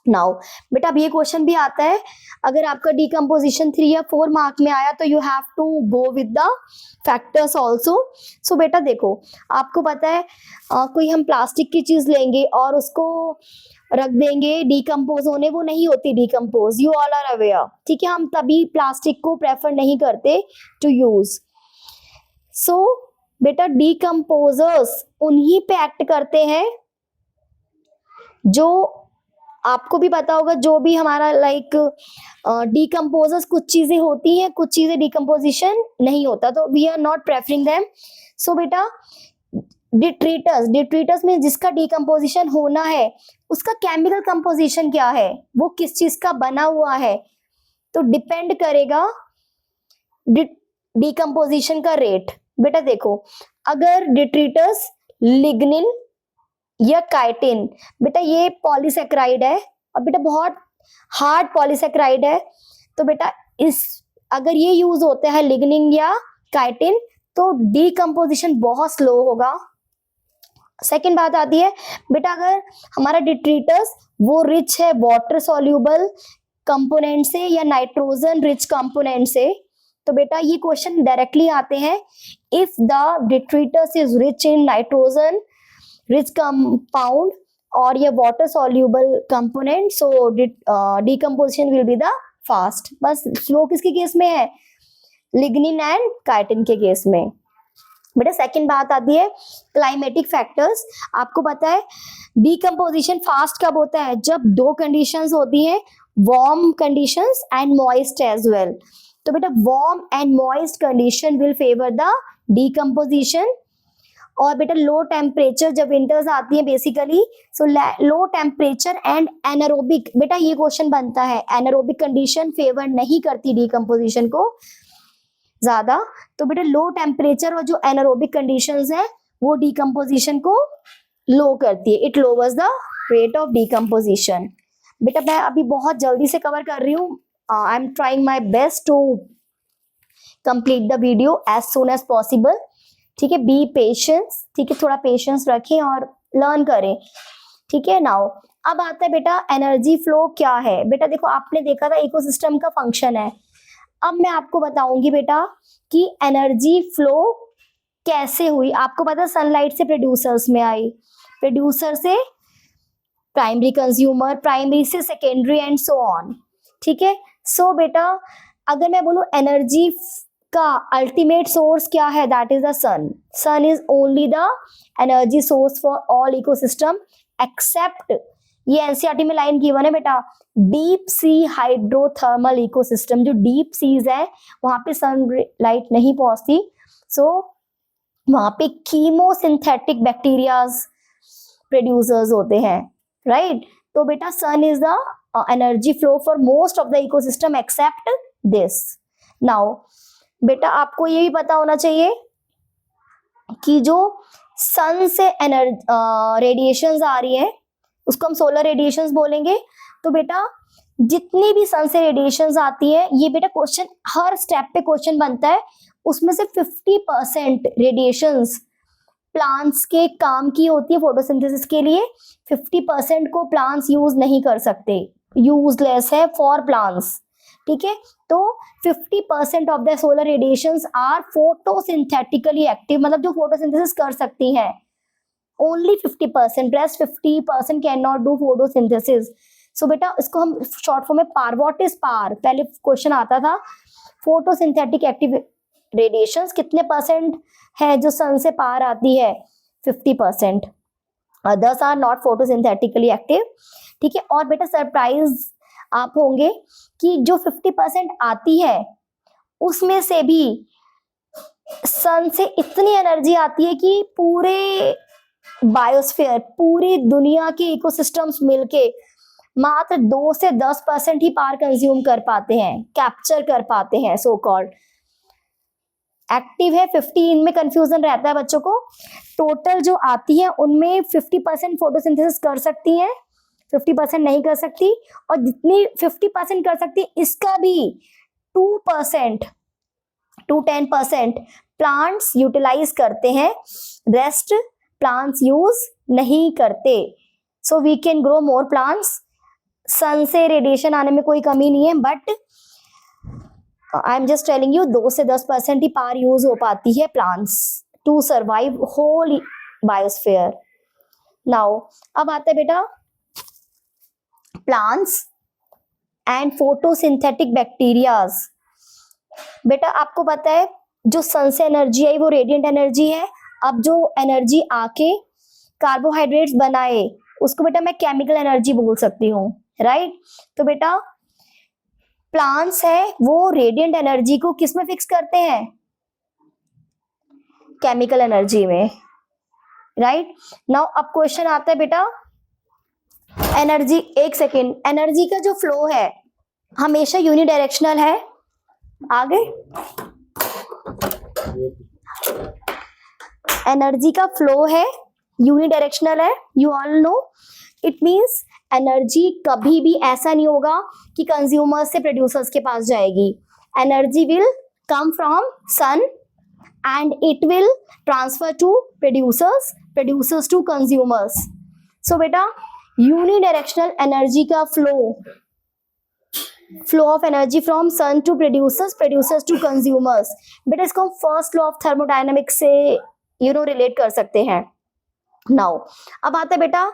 नाउ बेटा अब ये क्वेश्चन भी आता है, अगर आपका डिकम्पोजिशन 3 या 4 मार्क में आया तो you have to go with the factors also. So बेटा देखो, आपको पता है कोई हम प्लास्टिक की चीज लेंगे और उसको रख देंगे डिकम्पोज होने, वो नहीं होती decompose, you all are aware, ठीक है। हम तभी प्लास्टिक को प्रेफर नहीं करते टू यूज। सो बेटा डिकम्पोजर्स उन्हीं पे एक्ट करते हैं जो, आपको भी पता होगा, जो भी हमारा लाइक डिकम्पोजर्स, कुछ चीजें होती हैं, कुछ चीजें डिकम्पोजिशन नहीं होता, तो we are not preferring them. So बेटा डिट्रीटस, डिट्रीटस में जिसका डिकम्पोजिशन होना है उसका केमिकल कंपोजिशन क्या है, वो किस चीज का बना हुआ है, तो डिपेंड करेगा डिकम्पोजिशन का रेट। बेटा देखो, अगर डिट्रीटस लिग्निन या काइटिन, बेटा ये पॉलीसेक्राइड है और बेटा बहुत हार्ड पॉलीसेक्राइड है, तो बेटा इस अगर ये यूज होते हैं लिग्निन या काइटिन तो डिकम्पोजिशन बहुत स्लो होगा। सेकेंड बात आती है बेटा, अगर हमारा डिट्रीटस वो रिच है वाटर सॉल्यूबल कंपोनेंट से या नाइट्रोजन रिच कंपोनेंट से, तो बेटा ये क्वेश्चन डायरेक्टली आते हैं, if the detritus is rich in nitrogen rich compound और ये water soluble component, so decomposition will be the fast. बस स्लो किसके केस में है, लिग्निन एंड काइटिन के केस में। बेटा सेकंड बात आती है क्लाइमेटिक फैक्टर्स। आपको पता है डिकम्पोजिशन फास्ट कब होता है, जब दो कंडीशंस होती हैं, warm conditions and moist as well. तो बेटा warm and moist condition will favour the decomposition. और बेटा लो टेम्परेचर, जब विंटर्स आती है basically, so low temperature and anaerobic, बेटा ये क्वेश्चन बनता है, एनारोबिक कंडीशन फेवर नहीं करती डिकम्पोजिशन को ज्यादा, तो बेटा लो टेम्परेचर और जो एनारोबिक कंडीशंस हैं वो डिकम्पोजिशन को लो करती है, it louvers the rate of decomposition. बेटा मैं अभी बहुत जल्दी से कवर कर रही हूँ, I am trying my best to complete the video as soon as possible, ठीक है। बी पेशेंस, ठीक है, थोड़ा पेशेंस रखें और लर्न करें, ठीक है। नाउ अब आता है बेटा एनर्जी फ्लो क्या है। बेटा देखो, आपने देखा था इकोसिस्टम का फंक्शन है, अब मैं आपको बताऊंगी बेटा कि एनर्जी फ्लो कैसे हुई। आपको पता है सनलाइट से प्रोड्यूसर्स में आई, प्रोड्यूसर से प्राइमरी कंज्यूमर, प्राइमरी से सेकेंडरी एंड सो ऑन, ठीक है। सो बेटा अगर मैं बोलूं एनर्जी का अल्टीमेट सोर्स क्या है, that is the sun. Sun is only the energy source for all ecosystem except, ये एनसीईआरटी में लाइन गिवन है बेटा, डीप सी हाइड्रोथर्मल इकोसिस्टम, जो डीप सीज है वहां पे सनलाइट नहीं पहुंचती, सो वहां पे कीमोसिंथेटिक बैक्टीरियाज प्रोड्यूसर्स होते हैं, राइट। तो बेटा sun is the energy flow for most of the ecosystem except this. Now बेटा आपको ये भी पता होना चाहिए कि जो सन से रेडिएशंस आ रही है उसको हम सोलर रेडिएशंस बोलेंगे। तो बेटा जितनी भी सन से रेडिएशंस आती है, ये बेटा क्वेश्चन हर स्टेप पे क्वेश्चन बनता है, उसमें से 50% रेडिएशंस प्लांट्स के काम की होती है फोटोसिंथेसिस के लिए, 50% को प्लांट्स यूज नहीं कर सकते, यूजलेस है फॉर प्लांट्स, ठीक है। तो 50% of the solar radiations are photosynthetically active, मतलब जो फोटोसिंथेसिस कर सकती हैं, only 50%, rest 50% can not do photosynthesis. So बेटा इसको हम शॉर्ट फॉर्म में पार, व्हाट इज पार, पहले क्वेश्चन आता था फोटोसिंथेटिक एक्टिव रेडिएशंस कितने परसेंट है जो सन से पार आती है, 50%, others are not photosynthetically active, ठीक है। और बेटा सरप्राइज आप होंगे कि जो 50% आती है उसमें से भी सन से इतनी एनर्जी आती है कि पूरे बायोस्फीयर, पूरी दुनिया के इकोसिस्टम्स मिलके मात्र 2 से 10% ही पार कंज्यूम कर पाते हैं, कैप्चर कर पाते हैं, सो कॉल्ड एक्टिव है 50, इनमें कंफ्यूजन रहता है बच्चों को। टोटल जो आती है उनमें 50% फोटोसिंथेसिस कर सकती हैं, 50% नहीं कर सकती, और जितनी 50% कर सकती इसका भी 2% to 10% प्लांट्स यूटिलाइज करते हैं, रेस्ट प्लांट्स यूज नहीं करते। So we can grow more plants, sun से रेडिएशन आने में कोई कमी नहीं है, but I am just telling you 2 से 10% ही पावर यूज हो पाती है plants to survive whole biosphere. Now अब आता है बेटा प्लांट्स एंड फोटोसिंथेटिक बैक्टीरियाज। बेटा आपको पता है जो सन से एनर्जी आई वो रेडिएंट एनर्जी है। अब जो एनर्जी आके कार्बोहाइड्रेट्स बनाए उसको बेटा मैं केमिकल एनर्जी बोल सकती हूँ, राइट। तो बेटा प्लांट्स है वो रेडिएंट एनर्जी को किस में फिक्स करते हैं, केमिकल एनर्जी में, राइट। नाउ अब क्वेश्चन आता है बेटा एनर्जी, एक सेकेंड, एनर्जी का जो फ्लो है हमेशा यूनिडायरेक्शनल है। आगे एनर्जी का फ्लो है यूनिडायरेक्शनल है, you all know. It means energy कभी भी ऐसा नहीं होगा कि कंज्यूमर्स से प्रोड्यूसर्स के पास जाएगी। Energy will come from sun and it will transfer to producers, producers to consumers. So बेटा यूनिडायरेक्शनल एनर्जी का flow of energy from sun to producers, producers to consumers. बेटा इसको हम फर्स्ट लॉ ऑफ थर्मोडायनेमिक्स से रिलेट कर सकते हैं। नाउ अब आता है बेटा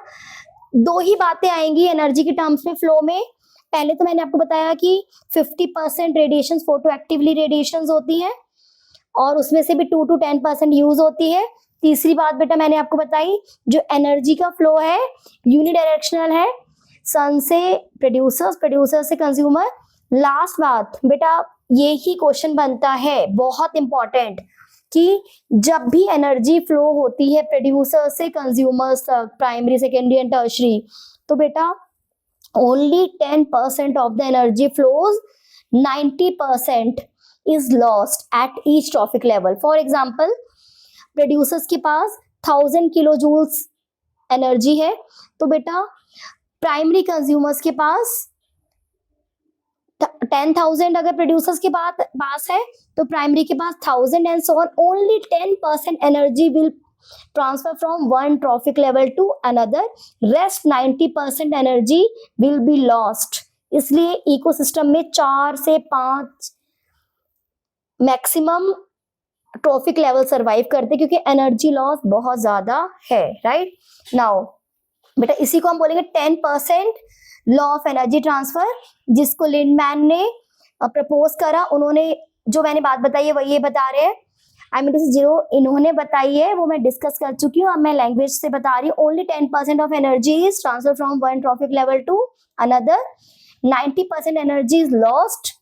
दो ही बातें आएंगी एनर्जी के टर्म्स में फ्लो में। पहले तो मैंने आपको बताया कि 50% रेडिएशन फोटो एक्टिवली रेडिएशन होती हैं और उसमें से भी 2 to 10% यूज होती है। तीसरी बात बेटा मैंने आपको बताई जो एनर्जी का फ्लो है यूनिडायरेक्शनल है, सन से प्रोड्यूसर्स, प्रोड्यूसर से कंज्यूमर। लास्ट बात बेटा ये ही क्वेश्चन बनता है बहुत इंपॉर्टेंट कि जब भी एनर्जी फ्लो होती है प्रोड्यूसर से कंज्यूमर्स तक, प्राइमरी सेकेंडरी एंड टर्शरी, तो बेटा only 10% of the energy flows, 90% is lost eight each trophic level. For example producers के पास 1000 किलो जूल्स एनर्जी है, तो बेटा प्राइमरी कंज्यूमर्स के पास 10,000 अगर प्रोड्यूसर्स के पास है तो प्राइमरी के पास 1000 and so on. Only 10% energy will transfer from one trophic level to another, rest 90% energy will be lost. इसलिए इकोसिस्टम में 4 से 5 मैक्सिमम ट्रॉफिक लेवल सरवाइव करते क्योंकि एनर्जी लॉस बहुत ज्यादा है, राइट। नाउ बेटा इसी को हम बोलेंगे 10% लॉ ऑफ एनर्जी ट्रांसफर, जिसको लिंडमैन ने प्रपोज करा। उन्होंने जो मैंने बात बताई है वही ये बता रहे हैं। आई मीन जो इन्होंने बताई है वो मैं डिस्कस कर चुकी हूँ, अब मैं लैंग्वेज से बता रही हूँ। Only 10% of energy is transfer from one trophic level to another, 90% energy is lost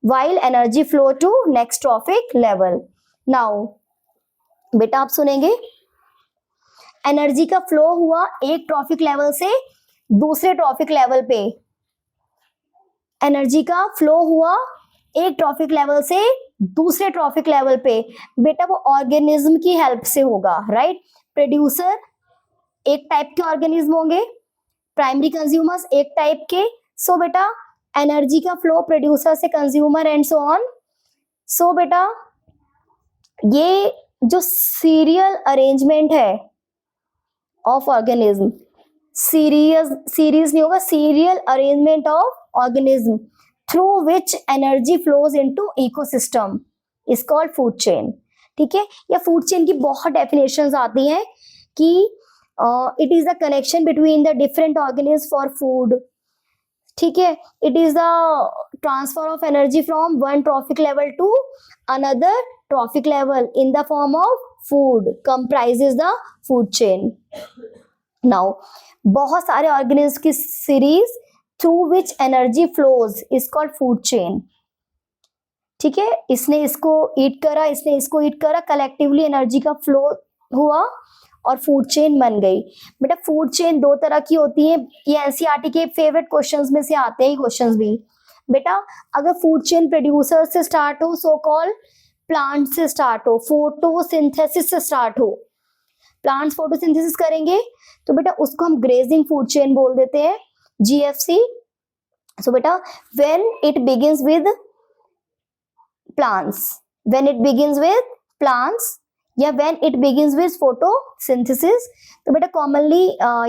while energy flow to next trophic level. Now बेटा आप सुनेंगे एनर्जी का फ्लो हुआ एक ट्रॉफिक लेवल से दूसरे ट्रॉफिक लेवल पे, एनर्जी का फ्लो हुआ एक ट्रॉफिक लेवल से दूसरे ट्रॉफिक लेवल पे। बेटा वो ऑर्गेनिज्म की हेल्प से होगा, राइट। प्रोड्यूसर एक टाइप के ऑर्गेनिज्म होंगे, प्राइमरी कंज्यूमर्स एक टाइप के। सो बेटा एनर्जी का फ्लो प्रोड्यूसर से कंज्यूमर एंड सो ऑन। सो बेटा ये जो सीरियल अरेंजमेंट है ऑफ ऑर्गेनिज्म, सीरीज नहीं होगा, serial arrangement of organism through which energy flows into ecosystem is called food chain. ठीक है, या फूड चेन की बहुत डेफिनेशंस आती हैं कि it is the connection between the different organism for food. ठीक है, it is the transfer of energy from one trophic level to another trophic level in the form of food comprises the food chain. Now बहुत सारे ऑर्गेनिज्म की series through which energy flows is called food chain. ठीक है, इसने इसको ईट करा, इसने इसको ईट करा, कलेक्टिवली एनर्जी का फ्लो हुआ और फूड चेन बन गई। बेटा फूड चेन दो तरह की होती है, ये एनसीईआरटी के फेवरेट क्वेश्चंस में से आते हैं क्वेश्चंस भी। बेटा अगर फूड चेन प्रोड्यूसर से स्टार्ट हो, सो कॉल्ड प्लांट से स्टार्ट हो, फोटोसिंथेसिस से स्टार्ट हो, प्लांट्स फोटोसिंथेसिस करेंगे तो बेटा उसको हम ग्रेजिंग फूड चेन बोल देते हैं, जीएफसी। सो बेटा when it begins with plants, when it begins with plants या when it begins with photosynthesis. तो बेटा commonly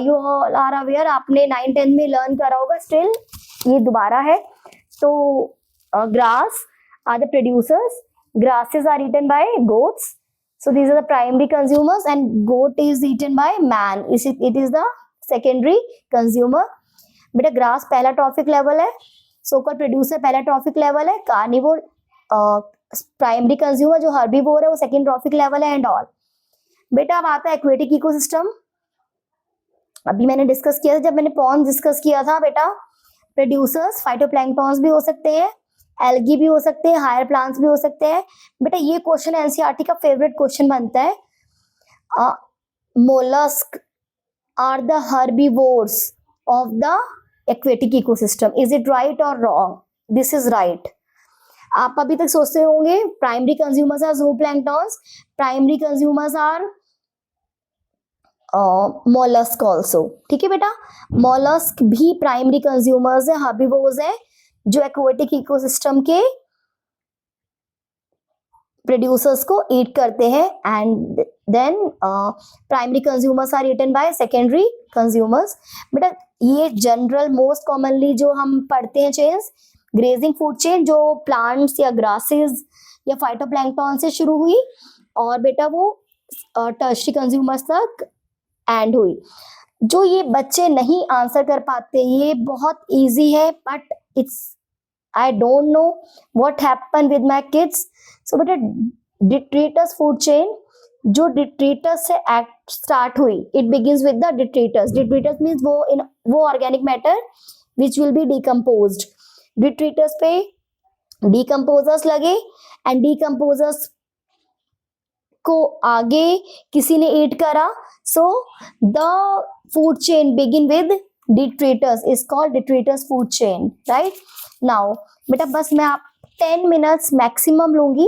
you all are aware, आपने 9th-10th में लर्न करा होगा, स्टिल ये दोबारा है। तो grass are the producers, grasses are eaten by goats, so these are the primary consumers, and goat is eaten by man, it is the secondary consumer। बेटा ग्रास पहला ट्रॉफिक लेवल है, सोकर प्रोड्यूसर पहला ट्रॉफिक लेवल है, कार्निवोर प्राइमरी कंज्यूमर जो हर्बीवोर है वो सेकंड ट्रॉफिक लेवल है, एंड ऑल। बेटा अब आता है एक्वेटिक इकोसिस्टम। अभी मैंने डिस्कस किया था, जब मैंने पॉन्स डिस्कस किया था बेटा, प्रोड्यूसर्स फाइटोप्लैंक्टन्स भी हो सकते हैं, एल्गी भी हो सकते हैं, हायर प्लांट्स भी हो सकते हैं। बेटा ये क्वेश्चन एनसीईआरटी का फेवरेट क्वेश्चन बनता है, mollusc are the herbivores of the aquatic ecosystem, is it right और रॉन्ग? This is right. आप अभी तक सोचते होंगे primary consumers are zooplanktons, primary consumers are mollusc also, ठीक है बेटा, मोलस्क भी प्राइमरी कंज्यूमर्स है, हर्बीवोर्स है, जो एक्वेटिक इकोसिस्टम के प्रोड्यूसर्स को ईट करते हैं, and then primary consumers are eaten by secondary consumers. बेटा ये जनरल मोस्ट कॉमनली जो हम पढ़ते हैं चेन्स, ग्रेजिंग फूड चेन, जो प्लांट्स या ग्रासेस या फाइटोप्लैंक्टन से शुरू हुई और बेटा वो टर्शरी कंज्यूमर्स तक एंड हुई। जो ये बच्चे नहीं आंसर कर पाते, ये बहुत इजी है, but it's I don't know what happened with my kids। so बेटा detritus food chain, जो detritus से act start हुई, it begins with the detritus। detritus means वो organic matter which will be decomposed। detritus पे decomposers लगे and decomposers को आगे किसी ने eat करा, so the food chain begin with detritus is called detritus food chain, right? now बेटा बस मैं आप 10 मिनट्स मैक्सिमम लूंगी।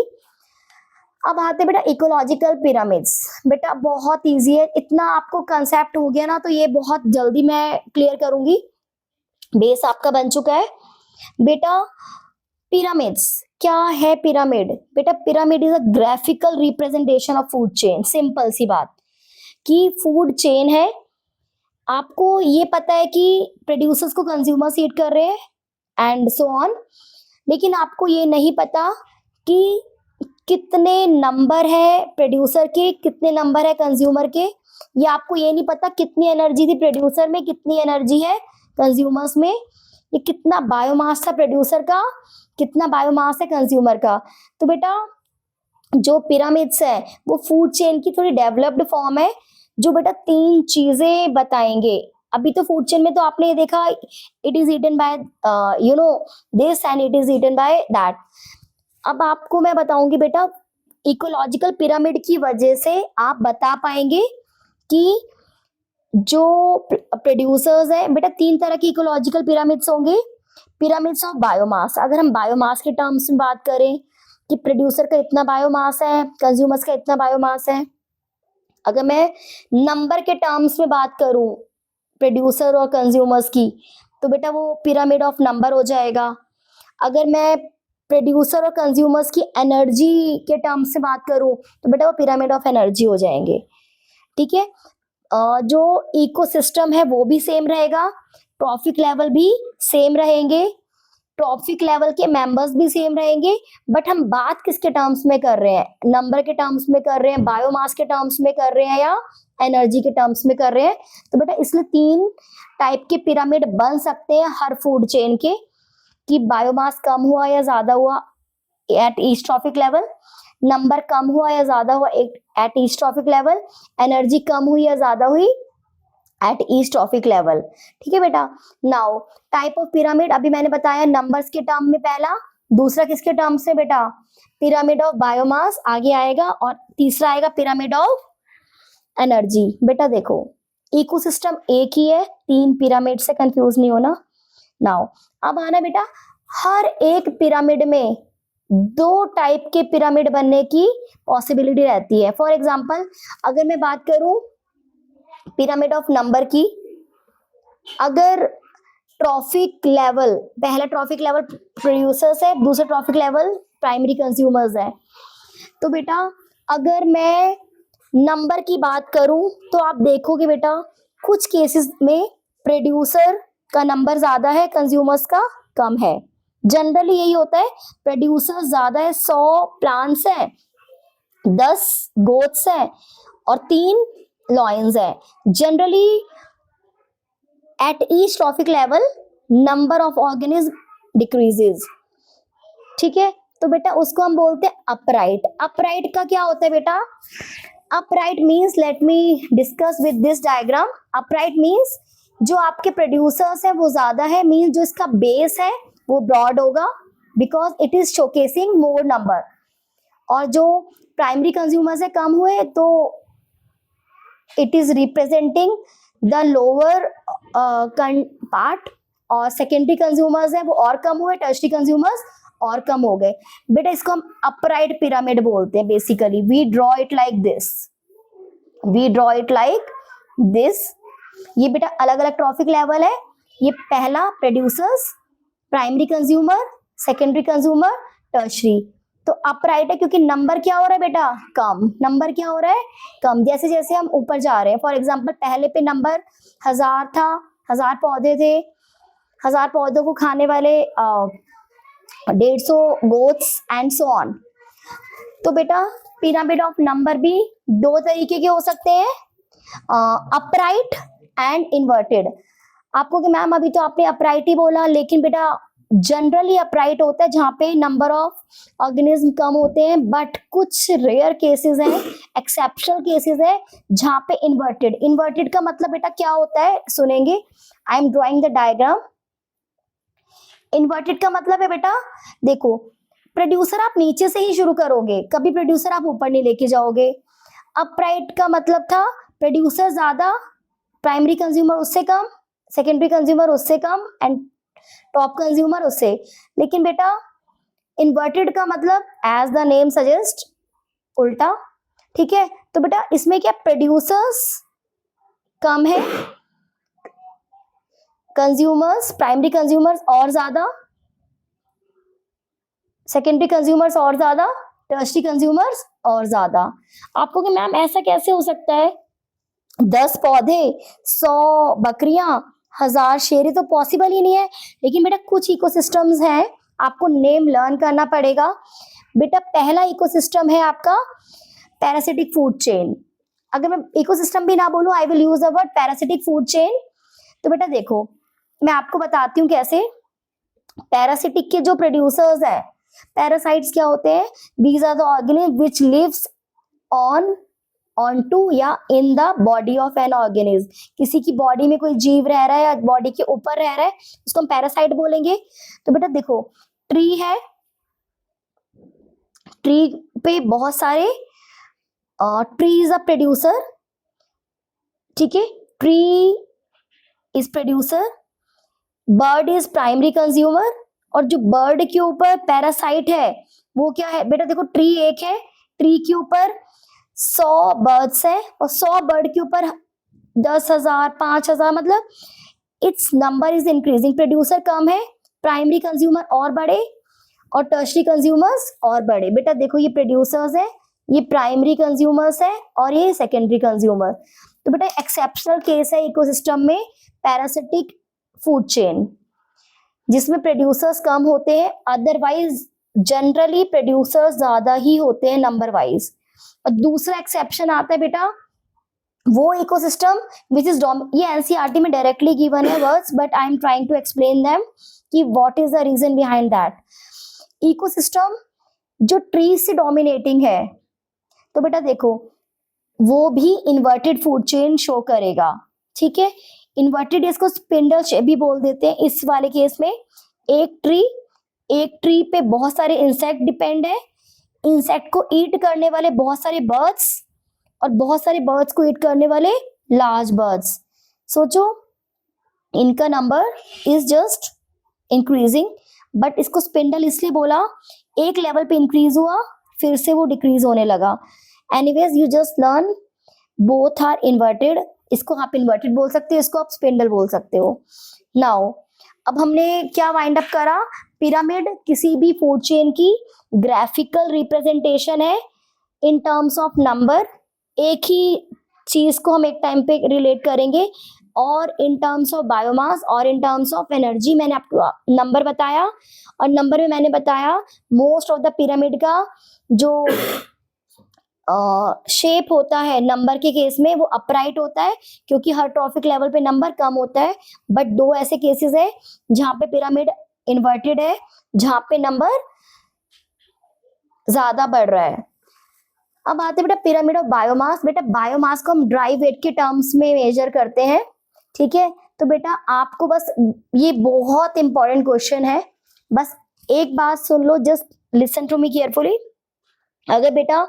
अब आते बेटा इकोलॉजिकल पिरामिड्स। बेटा बहुत इजी है, इतना आपको कंसेप्ट हो गया ना, तो ये बहुत जल्दी मैं क्लियर करूंगी, बेस आपका बन चुका है। बेटा पिरामिड्स क्या है? पिरामिड बेटा, pyramid is a graphical representation of food chain. Simple सी बात कि फूड चेन है, आपको ये पता है कि प्रोड्यूसर्स को कंज्यूमर्स ईट कर रहे हैं एंड सो ऑन, लेकिन आपको ये नहीं पता कि कितने नंबर है प्रोड्यूसर के, कितने नंबर है कंज्यूमर के, या आपको ये नहीं पता कितनी एनर्जी थी प्रोड्यूसर में, कितनी एनर्जी है कंज्यूमर्स में, ये कितना बायोमास था प्रोड्यूसर का, कितना बायोमास है कंज्यूमर का। तो बेटा जो पिरामिड्स है वो फूड चेन की थोड़ी डेवलप्ड फॉर्म है, जो बेटा 3 चीजें बताएंगे। अभी तो फूड चेन में तो आपने ये देखा, it is eaten by you know this and it is eaten by that. अब आपको मैं बताऊंगी बेटा, इकोलॉजिकल पिरामिड की वजह से आप बता पाएंगे कि जो प्रोड्यूसर्स है बेटा, 3 तरह की इकोलॉजिकल पिरामिड्स होंगे। पिरामिड्स ऑफ बायोमास, अगर हम बायोमास के टर्म्स में बात करें कि प्रोड्यूसर का इतना बायोमास है, कंज्यूमर्स का इतना बायोमास है। अगर मैं नंबर के टर्म्स में बात करूं प्रोड्यूसर और कंज्यूमर्स की, तो बेटा वो पिरामिड ऑफ नंबर हो जाएगा। अगर मैं प्रोड्यूसर और कंज्यूमर्स की एनर्जी के टर्म्स से बात करूं, तो बेटा वो पिरामिड ऑफ एनर्जी हो जाएंगे, ठीक है। जो इकोसिस्टम है वो भी सेम रहेगा, ट्रॉफिक लेवल भी सेम रहेंगे, ट्रॉफिक लेवल के मेंबर्स भी सेम रहेंगे, बट हम बात किसके टर्म्स में कर रहे हैं? नंबर के टर्म्स में कर रहे हैं, बायोमास के टर्म्स में कर रहे हैं, या एनर्जी के टर्म्स में कर रहे हैं। तो बेटा इसलिए 3 टाइप के पिरामिड बन सकते हैं हर फूड चेन के, कि बायोमास कम हुआ या ज्यादा हुआ at each trophic level, number कम हुआ या ज्यादा हुआ at each trophic level, energy कम हुई या ज्यादा हुई एट ईच ट्रॉफिक लेवल, ठीक है बेटा। नाउ टाइप ऑफ पिरामिड अभी मैंने बताया नंबर्स के टर्म में पहला, दूसरा किसके टर्म से बेटा? पिरामिड ऑफ बायोमास आगे आएगा, और तीसरा आएगा पिरामिड ऑफ एनर्जी। बेटा देखो इकोसिस्टम एक ही है, 3 पिरामिड से कंफ्यूज नहीं होना। नाउ अब आना बेटा, हर एक पिरामिड में 2 टाइप के पिरामिड बनने की पॉसिबिलिटी रहती है। फॉर एग्जाम्पल अगर मैं बात करूं पिरामिड ऑफ नंबर की, अगर ट्रॉफिक लेवल, पहला ट्रॉफिक लेवल प्रोड्यूसर्स है, दूसरा ट्रॉफिक लेवल प्राइमरी कंज्यूमर्स है, तो बेटा अगर मैं नंबर की बात करूं तो आप देखोगे बेटा कुछ केसेस में प्रोड्यूसर का नंबर ज्यादा है, कंज्यूमर्स का कम है। जनरली यही होता है, प्रोड्यूसर ज्यादा है, 100 प्लांट्स है, 10 गोट्स है और 3 लॉयंस है। Generally eight each trophic level number of organism decreases. ठीक है, तो बेटा उसको हम बोलते हैं अपराइट। अपराइट का क्या होता है बेटा? Upright means, let me discuss with this diagram. Upright means जो आपके प्रोड्यूसर्स है वो ज्यादा है, मीन्स जो इसका बेस है वो ब्रॉड होगा because it is showcasing more number, और जो प्राइमरी कंज्यूमर्स है कम हुए तो it is representing the lower part, और सेकेंडरी कंज्यूमर्स है वो और कम हुए, टर्शरी कंज्यूमर्स और कम हो गए। बेटा इसको हम अपराइट पिरामिड बोलते हैं। Basically we draw it like this, we draw it like this. ये बेटा अलग अलग ट्रॉफिक लेवल है। ये पहला producers, primary consumer, secondary consumer, tertiary. तो अपराइट है क्योंकि नंबर क्या हो रहा है बेटा? कम। नंबर क्या हो रहा है? कम। जैसे जैसे हम ऊपर जा रहे हैं, फॉर एग्जांपल पहले पे नंबर 1000 था, 1000 पौधे थे, 1000 पौधों को खाने वाले 150 गोट्स एंड सो ऑन। तो बेटा पिरामिड ऑफ नंबर भी 2 तरीके के हो सकते हैं, अपराइट एंड इन्वर्टेड। आपको कि मैम अभी तो आपने अपराइट ही बोला, लेकिन बेटा जनरली अपराइट होता है जहां पे नंबर ऑफ ऑर्गेनिज्म कम होते हैं, बट कुछ रेयर केसेस हैं, एक्सेप्शनल केसेस है जहां पे इन्वर्टेड। इन्वर्टेड का मतलब बेटा क्या होता है सुनेंगे। I am drawing the diagram. Inverted का मतलब है बेटा, देखो प्रोड्यूसर आप नीचे से ही शुरू करोगे, कभी प्रोड्यूसर आप ऊपर नहीं लेके जाओगे। अपराइट का मतलब था प्रोड्यूसर ज्यादा, प्राइमरी कंज्यूमर उससे कम, सेकेंडरी कंज्यूमर उससे कम एंड टॉप कंज्यूमर उससे। लेकिन बेटा इन्वर्टेड का मतलब एज द नेम सजेस्ट, उल्टा। ठीक है, तो बेटा इसमें क्या प्रोड्यूसर्स कम है, कंज्यूमर्स, प्राइमरी कंज्यूमर्स और ज्यादा, सेकेंडरी कंज्यूमर्स और ज्यादा, टर्शरी कंज्यूमर्स और ज्यादा। आपको कि मैम ऐसा कैसे हो सकता है? 10 पौधे, 100 बकरियां, 1000 शेरे, तो पॉसिबल ही नहीं है। लेकिन बेटा कुछ इकोसिस्टम्स हैं, आपको नेम लर्न करना पड़ेगा। बेटा पहला इकोसिस्टम है आपका पैरासिटिक फूड चेन। अगर मैं इकोसिस्टम भी ना बोलूं, I will use the word parasitic food chain. तो बेटा देखो मैं आपको बताती हूँ कैसे। पैरासिटिक के जो प्रोड्यूसर्स हैं, पैरासाइट्स क्या होते हैं? These are the organism which lives on to या in the body of an organism. किसी की बॉडी में कोई जीव रह रहा है या बॉडी के ऊपर रह रहा है, उसको हम पैरासाइट बोलेंगे। तो बेटा देखो ट्री है, ट्री पे बहुत सारे ट्री इज अ प्रोड्यूसर। ठीक है, tree is producer, bird is primary consumer, और जो बर्ड के ऊपर पैरासाइट है वो क्या है? बेटा देखो ट्री एक है, ट्री के ऊपर 100 बर्ड्स है और 100 बर्ड के ऊपर 10,000, 5,000, मतलब it's number is increasing. Producer कम है, प्राइमरी कंज्यूमर और बड़े और टर्शरी कंज्यूमर्स और बड़े। बेटा देखो ये प्रोड्यूसर्स है, ये प्राइमरी कंज्यूमर्स है और ये सेकेंडरी कंज्यूमर। तो बेटा एक्सेप्शनल केस है इकोसिस्टम में पैरासिटिक फूड चेन, जिसमें प्रोड्यूसर्स कम होते हैं, अदरवाइज जनरली प्रोड्यूसर्स ज्यादा ही होते हैं नंबर वाइज। और दूसरा एक्सेप्शन आता है बेटा वो इकोसिस्टम विच इज ये एनसीईआरटी में डायरेक्टली गिवन है words, but I am trying to explain them कि what is the reason behind that. Ecosystem जो ट्रीज से डोमिनेटिंग है, तो बेटा देखो वो भी इन्वर्टेड फूड चेन शो करेगा। ठीक है, इन्वर्टेड इसको स्पिंडल शेप भी बोल देते हैं। इस वाले केस में एक ट्री पे बहुत सारे इंसेक्ट डिपेंड है, इंसेक्ट को ईट करने वाले बहुत सारे बर्ड्स और बहुत सारे बर्ड्स को ईट करने वाले लार्ज बर्ड्स। सोचो इनका number is just increasing, but इसको स्पिंडल इसलिए बोला, एक लेवल पे इंक्रीज हुआ फिर से वो डिक्रीज होने लगा। Anyways you just learn both are inverted. इसको आप इन्वर्टेड बोल सकते हो, इसको आप स्पिंडल बोल सकते हो। नाउ अब हमने क्या वाइंड अप करा? पिरामिड किसी भी फूड चेन की ग्राफिकल रिप्रेजेंटेशन है इन टर्म्स ऑफ नंबर, एक ही चीज को हम एक टाइम पे रिलेट करेंगे, और इन टर्म्स ऑफ बायोमास और इन टर्म्स ऑफ एनर्जी मैंने आपको नंबर बताया, और नंबर में मैंने बताया मोस्ट ऑफ द पिरामिड का जो शेप होता है नंबर के केस में वो अपराइट होता है, क्योंकि हर ट्रॉफिक लेवल पे नंबर कम होता है। बट दो ऐसे केसेस है जहां पे पिरामिड इन्वर्टेड है, जहां पे नंबर ज्यादा बढ़ रहा है। अब आते हैं बेटा पिरामिड ऑफ बायोमास। बेटा बायोमास को हम ड्राई वेट के टर्म्स में मेजर करते हैं, ठीक है। तो बेटा आपको बस ये बहुत इंपॉर्टेंट क्वेश्चन है, बस एक बात सुन लो, just listen to me carefully. अगर बेटा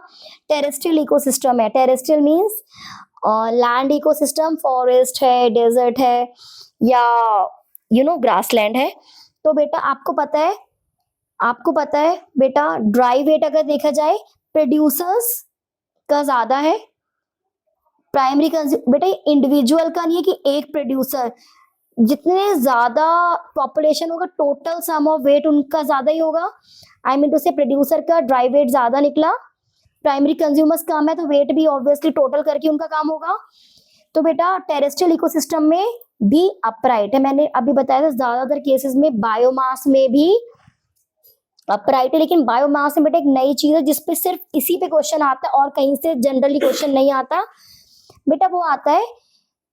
टेरेस्ट्रियल इकोसिस्टम है, terrestrial means land ecosystem, forest है, डेजर्ट है, या ग्रासलैंड है, तो बेटा आपको पता है बेटा ड्राई वेट अगर देखा जाए प्रोड्यूसर्स का ज्यादा है, प्राइमरी बेटा इंडिविजुअल का नहीं है कि एक प्रोड्यूसर, जितने ज्यादा पॉपुलेशन होगा टोटल सम ऑफ वेट उनका ज्यादा ही होगा। आई मीन टू से प्रोड्यूसर का ड्राई वेट ज्यादा निकला, प्राइमरी कंज्यूमर्स कम है तो वेट भी ऑब्वियसली टोटल करके उनका काम होगा। तो बेटा टेरेस्ट्रियल इकोसिस्टम में भी अपराइट है, मैंने अभी बताया था ज्यादातर केसेस में बायोमास में भी अपराइट है, लेकिन बायोमास में बेटा एक नई चीज है जिसपे सिर्फ इसी पे क्वेश्चन आता है और कहीं से जनरली क्वेश्चन नहीं आता बेटा। वो आता है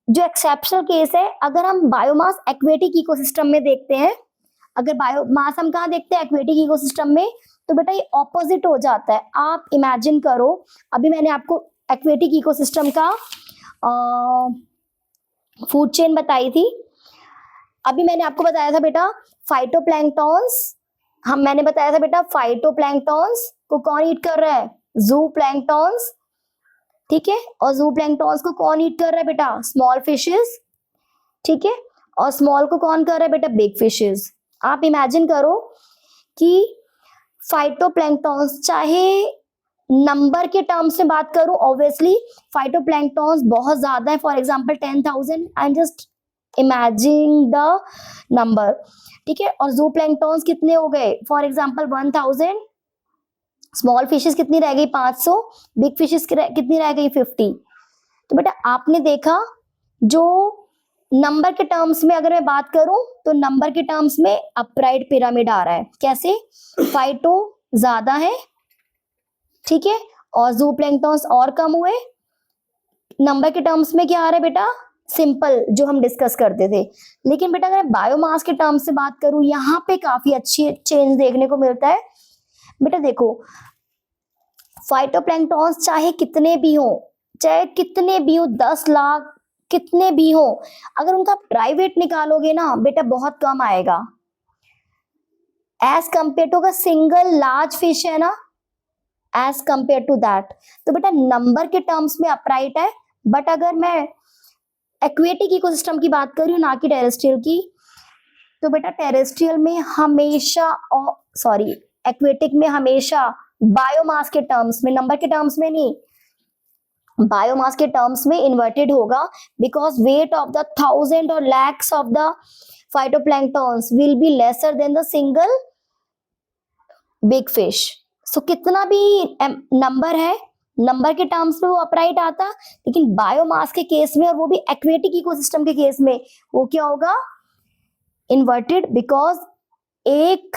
जो एक्सेप्शनल केस है, अगर हम बायोमास एक्वेटिक इकोसिस्टम में देखते हैं, अगर बायोमास हम कहाँ देखते हैं एक्वेटिक इकोसिस्टम में, तो बेटा ये ऑपोजिट हो जाता है। आप इमेजिन करो, अभी मैंने आपको एक्वेटिक इकोसिस्टम का फूड चेन बताई थी, अभी मैंने आपको बताया था बेटा फाइटोप्लैंक्टॉन्स, मैंने बताया था बेटा फाइटोप्लैंक्टॉन्स को कौन ईट कर रहा है, ज़ूप्लैंक्टॉन्स, ठीक है। और ज़ूप्लैंक्टॉन्स को कौन ईट कर रहा है बेटा, स्मॉल फिशेस, ठीक है। और स्मॉल को कौन कर रहा है बेटा, बिग फिशेस। आप इमेजिन करो कि फाइटोप्लैंक्टॉन्स, चाहे नंबर के टर्म्स में बात करूं, ऑब्वियसली फाइटोप्लैंक्टॉन्स बहुत ज्यादा है, for example 10,000, I am just imagine the number, ठीक है। और ज़ूप्लैंक्टॉन्स कितने हो गए, फॉर एग्जांपल 1000, स्मॉल फिशेस कितनी रह गई 500, बिग फिशेस कितनी रह गई 50। तो बेटा आपने देखा जो नंबर के टर्म्स में अगर मैं बात करूं तो नंबर के टर्म्स में अपराइट पिरामिड आ रहा है, कैसे, फाइटो ज्यादा है, ठीक है, और ज़ूप्लैंक्टॉन्स और कम हुए। नंबर के टर्म्स में क्या आ रहा है बेटा, सिंपल जो हम डिस्कस करते थे। लेकिन बेटा अगर बायोमास के टर्म्स से बात करूं, यहाँ पे काफी अच्छी चेंज देखने को मिलता है। बेटा देखो फाइटोप्लैंक्टॉन्स चाहे कितने भी हो, 10 लाख कितने भी हो, अगर उनका ड्राई वेट निकालोगे ना बेटा बहुत कम आएगा, as compare to single large fish है ना, एज कंपेयर टू दैट। तो बेटा नंबर के टर्म्स में अपराइट है, बट अगर मैं एक्वेटिक इकोसिस्टम की बात करूं ना कि टेरेस्ट्रियल की, तो बेटा टेरेस्ट्रियल में हमेशा, सॉरी एक्वेटिक में हमेशा बायोमास के टर्म्स में, नंबर के टर्म्स में नहीं, बायोमास के टर्म्स में इन्वर्टेड होगा, बिकॉज वेट ऑफ द 1000 और lakhs of the phytoplanktons will be lesser than the single big fish. So कितना भी नंबर है, नंबर के टर्म्स में वो अपराइट आता, लेकिन बायोमास के केस में और वो भी एक्वेटिक इकोसिस्टम के केस में वो क्या होगा, इन्वर्टेड, बिकॉज एक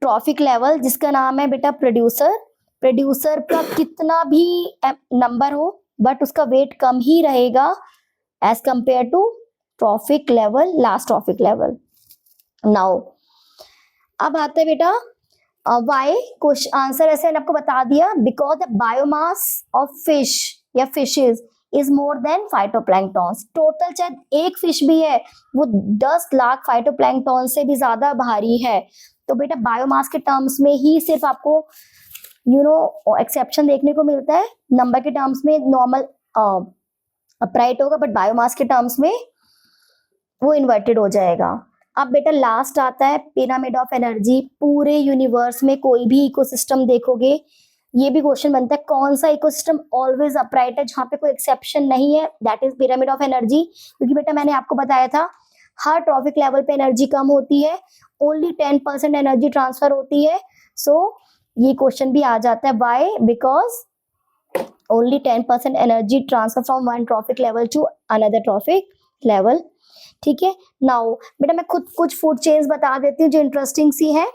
ट्रॉफिक लेवल जिसका नाम है बेटा प्रोड्यूसर का कितना भी नंबर हो बट उसका वेट कम ही रहेगा as compare to trophic level, last trophic level. Now अब आता है बेटा वाई, क्वेश्चन आंसर ऐसे मैंने आपको बता दिया, because the biomass of fish या fishes is more than phytoplanktons. Total चाहे एक फिश भी है वो 10 लाख फाइटोप्लैंक्टॉन से भी ज्यादा भारी है। तो बेटा बायोमास के टर्म्स में ही सिर्फ आपको एक्सेप्शन देखने को मिलता है, नंबर के टर्म्स में नॉर्मल अपराइट होगा, बट बायोमास के टर्म्स में वो इन्वर्टेड हो जाएगा। अब बेटा लास्ट आता है पिरामिड ऑफ एनर्जी। पूरे यूनिवर्स में कोई भी इकोसिस्टम देखोगे, ये भी क्वेश्चन बनता है कौन सा इकोसिस्टम ऑलवेज अपराइट है, जहां पे कोई एक्सेप्शन नहीं है, that is pyramid of energy. क्योंकि बेटा मैंने आपको बताया था हर ट्रॉफिक लेवल पे एनर्जी कम होती है, ओनली 10% एनर्जी ट्रांसफर होती है। सो ये क्वेश्चन भी आ जाता है, why, because only 10% energy transfer from one trophic level to another trophic level. ठीक है. नाउ बेटा मैं खुद कुछ फूड चेन्स बता देती हूँ जो इंटरेस्टिंग सी है.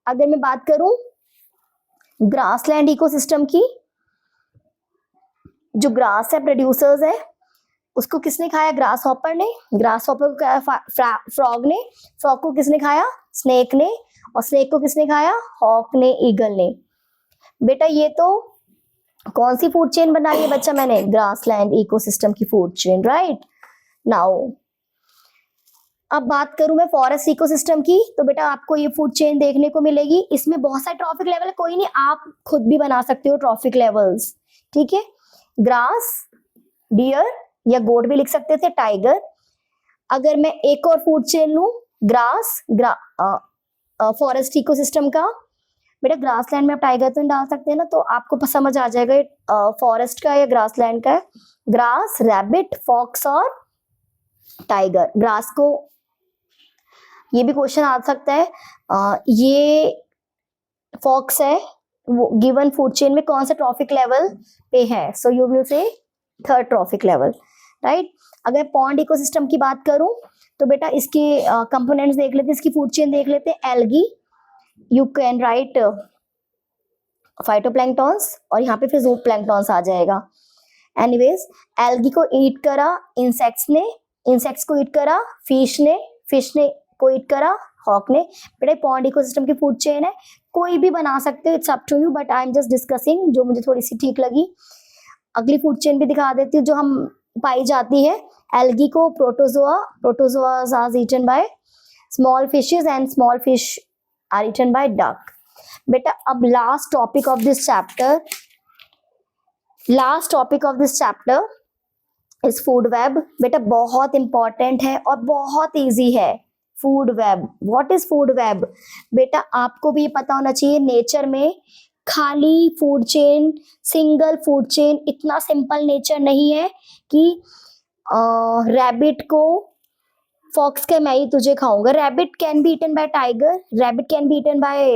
अगर मैं बात करूं ग्रासलैंड इकोसिस्टम की, जो ग्रास है प्रोड्यूसर्स है, उसको किसने खाया? ग्रास हॉपर ने. ग्रास हॉपर को खाया फ्रॉग ने. फ्रॉग को किसने खाया? स्नेक ने. और स्नेक को किसने खाया? हॉक ने, ईगल ने. बेटा ये तो कौन सी फूड चेन बनाई है बच्चा मैंने? ग्रासलैंड इकोसिस्टम की फूड चेन, राइट. नाउ अब बात करूं मैं फॉरेस्ट इकोसिस्टम की, तो बेटा आपको ये फूड चेन देखने को मिलेगी. इसमें बहुत सारे ट्रॉफिक लेवल है, कोई नहीं आप खुद भी बना सकते हो ट्रॉफिक लेवल्स. ठीक है. ग्रास, डियर या गोट भी लिख सकते थे, टाइगर. अगर मैं एक और फूड चेन लूं, ग्रास, फॉरेस्ट इकोसिस्टम का, बेटा ग्रासलैंड में आप टाइगर तो नहीं डाल सकते ना, तो आपको समझ आ जाएगा फॉरेस्ट का या ग्रासलैंड का है. ग्रास, रैबिट, फॉक्स और टाइगर. ग्रास को ये भी क्वेश्चन आ सकता है, ये फॉक्स है, वो गिवन फूड चेन में कौन सा ट्रॉफिक लेवल पे है? So you will say third trophic level, right. अगर पॉन्ड इकोसिस्टम की बात करूं तो बेटा इसके कंपोनेंट्स देख लेते हैं, इसकी फूड चेन देख लेते हैं. Algae, you can write phytoplanktons, और यहाँ पे फिर ज़ूप्लैंक्टॉन्स आ जाएगा. एनीवेज एल्गी को ईट करा इंसेक्ट्स ने, इंसेक्ट्स को ईट करा फिश ने, फिश ने को ईट करा हॉक ने. बेटा पॉन्ड इकोसिस्टम की फूड चेन है, कोई भी बना सकते हो, it's up to you, but I am just discussing जो मुझे थोड़ी सी ठीक लगी. अगली फूड चेन भी दिखा देती हूँ जो हम पाई जाती है. एल्गी को protozoa, protozoas are eaten by small fishes and small fish are eaten by duck. बेटा अब last topic of this chapter is food web. बेटा बहुत इंपॉर्टेंट है और बहुत इजी है. Food web, what is food web? बेटा आपको भी पता होना चाहिए, नेचर में खाली food chain, single food chain इतना सिंपल नेचर नहीं है कि रैबिट को फॉक्स के मैं ही तुझे खाऊंगा. Rabbit can be eaten by tiger, rabbit can be eaten by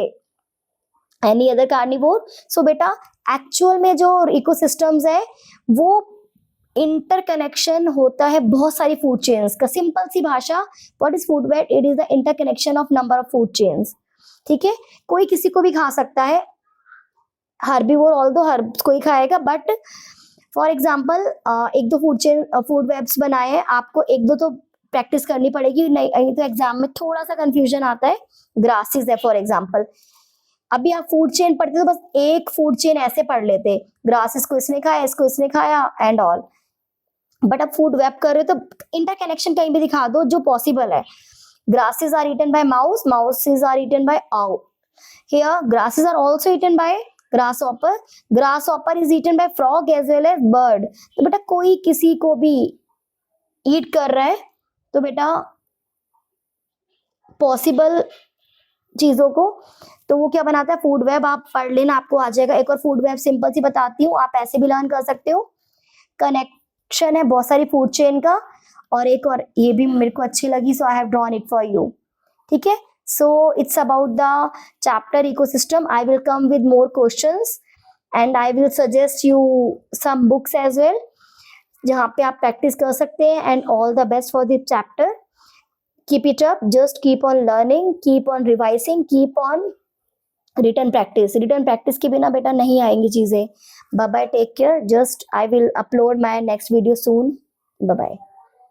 any other carnivore. So बेटा एक्चुअल में जो इकोसिस्टम्स है वो इंटरकनेक्शन होता है बहुत सारी फूड चेन्स का. सिंपल सी भाषा, what is food web? It is the interconnection of number of food chains. ठीक है. कोई किसी को भी खा सकता है, हर्बीवोर ऑल्दो हर कोई खाएगा, बट फॉर एग्जाम्पल एक दो फूड वेब्स बनाए हैं, आपको एक दो तो प्रैक्टिस करनी पड़ेगी, नहीं तो एग्जाम में थोड़ा सा कंफ्यूजन आता है. ग्रासेस है फॉर एग्जाम्पल, अभी आप फूड चेन पढ़ते तो बस एक फूड चेन ऐसे पढ़ लेते, ग्रासेस को इसने खाया, इसको इसने खाया एंड ऑल. बट अब फूड वेब कर रहे हो तो इंटरकनेक्शन कहीं भी दिखा दो जो पॉसिबल है. Grasses are eaten by mouse, mouses are eaten by owl. Here grasses are also eaten by grasshopper, grasshopper is eaten by frog as well as bird. तो बेटा कोई किसी को भी ईट कर रहा है तो बेटा पॉसिबल चीजों को, तो वो क्या बनाता है? Food web. आप पढ़ लेना, आपको आ जाएगा. एक और फूड वेब सिंपल सी बताती हूँ, आप ऐसे भी लर्न कर सकते हो. कनेक्शन है बहुत सारी फूड चेन का, और एक और ये भी मेरे को अच्छी लगी, so I have drawn it for you. ठीक है. So it's about the chapter ecosystem. I will come with more questions and I will suggest you some books as well जहाँ पे आप प्रैक्टिस कर सकते हैं. And all the best for this chapter. Keep it up. Just keep on learning, keep on revising, keep on written practice. Written practice के बिना बेटा नहीं आएंगी चीजें. Bye bye. Take care. Just I will upload my next video soon. Bye bye.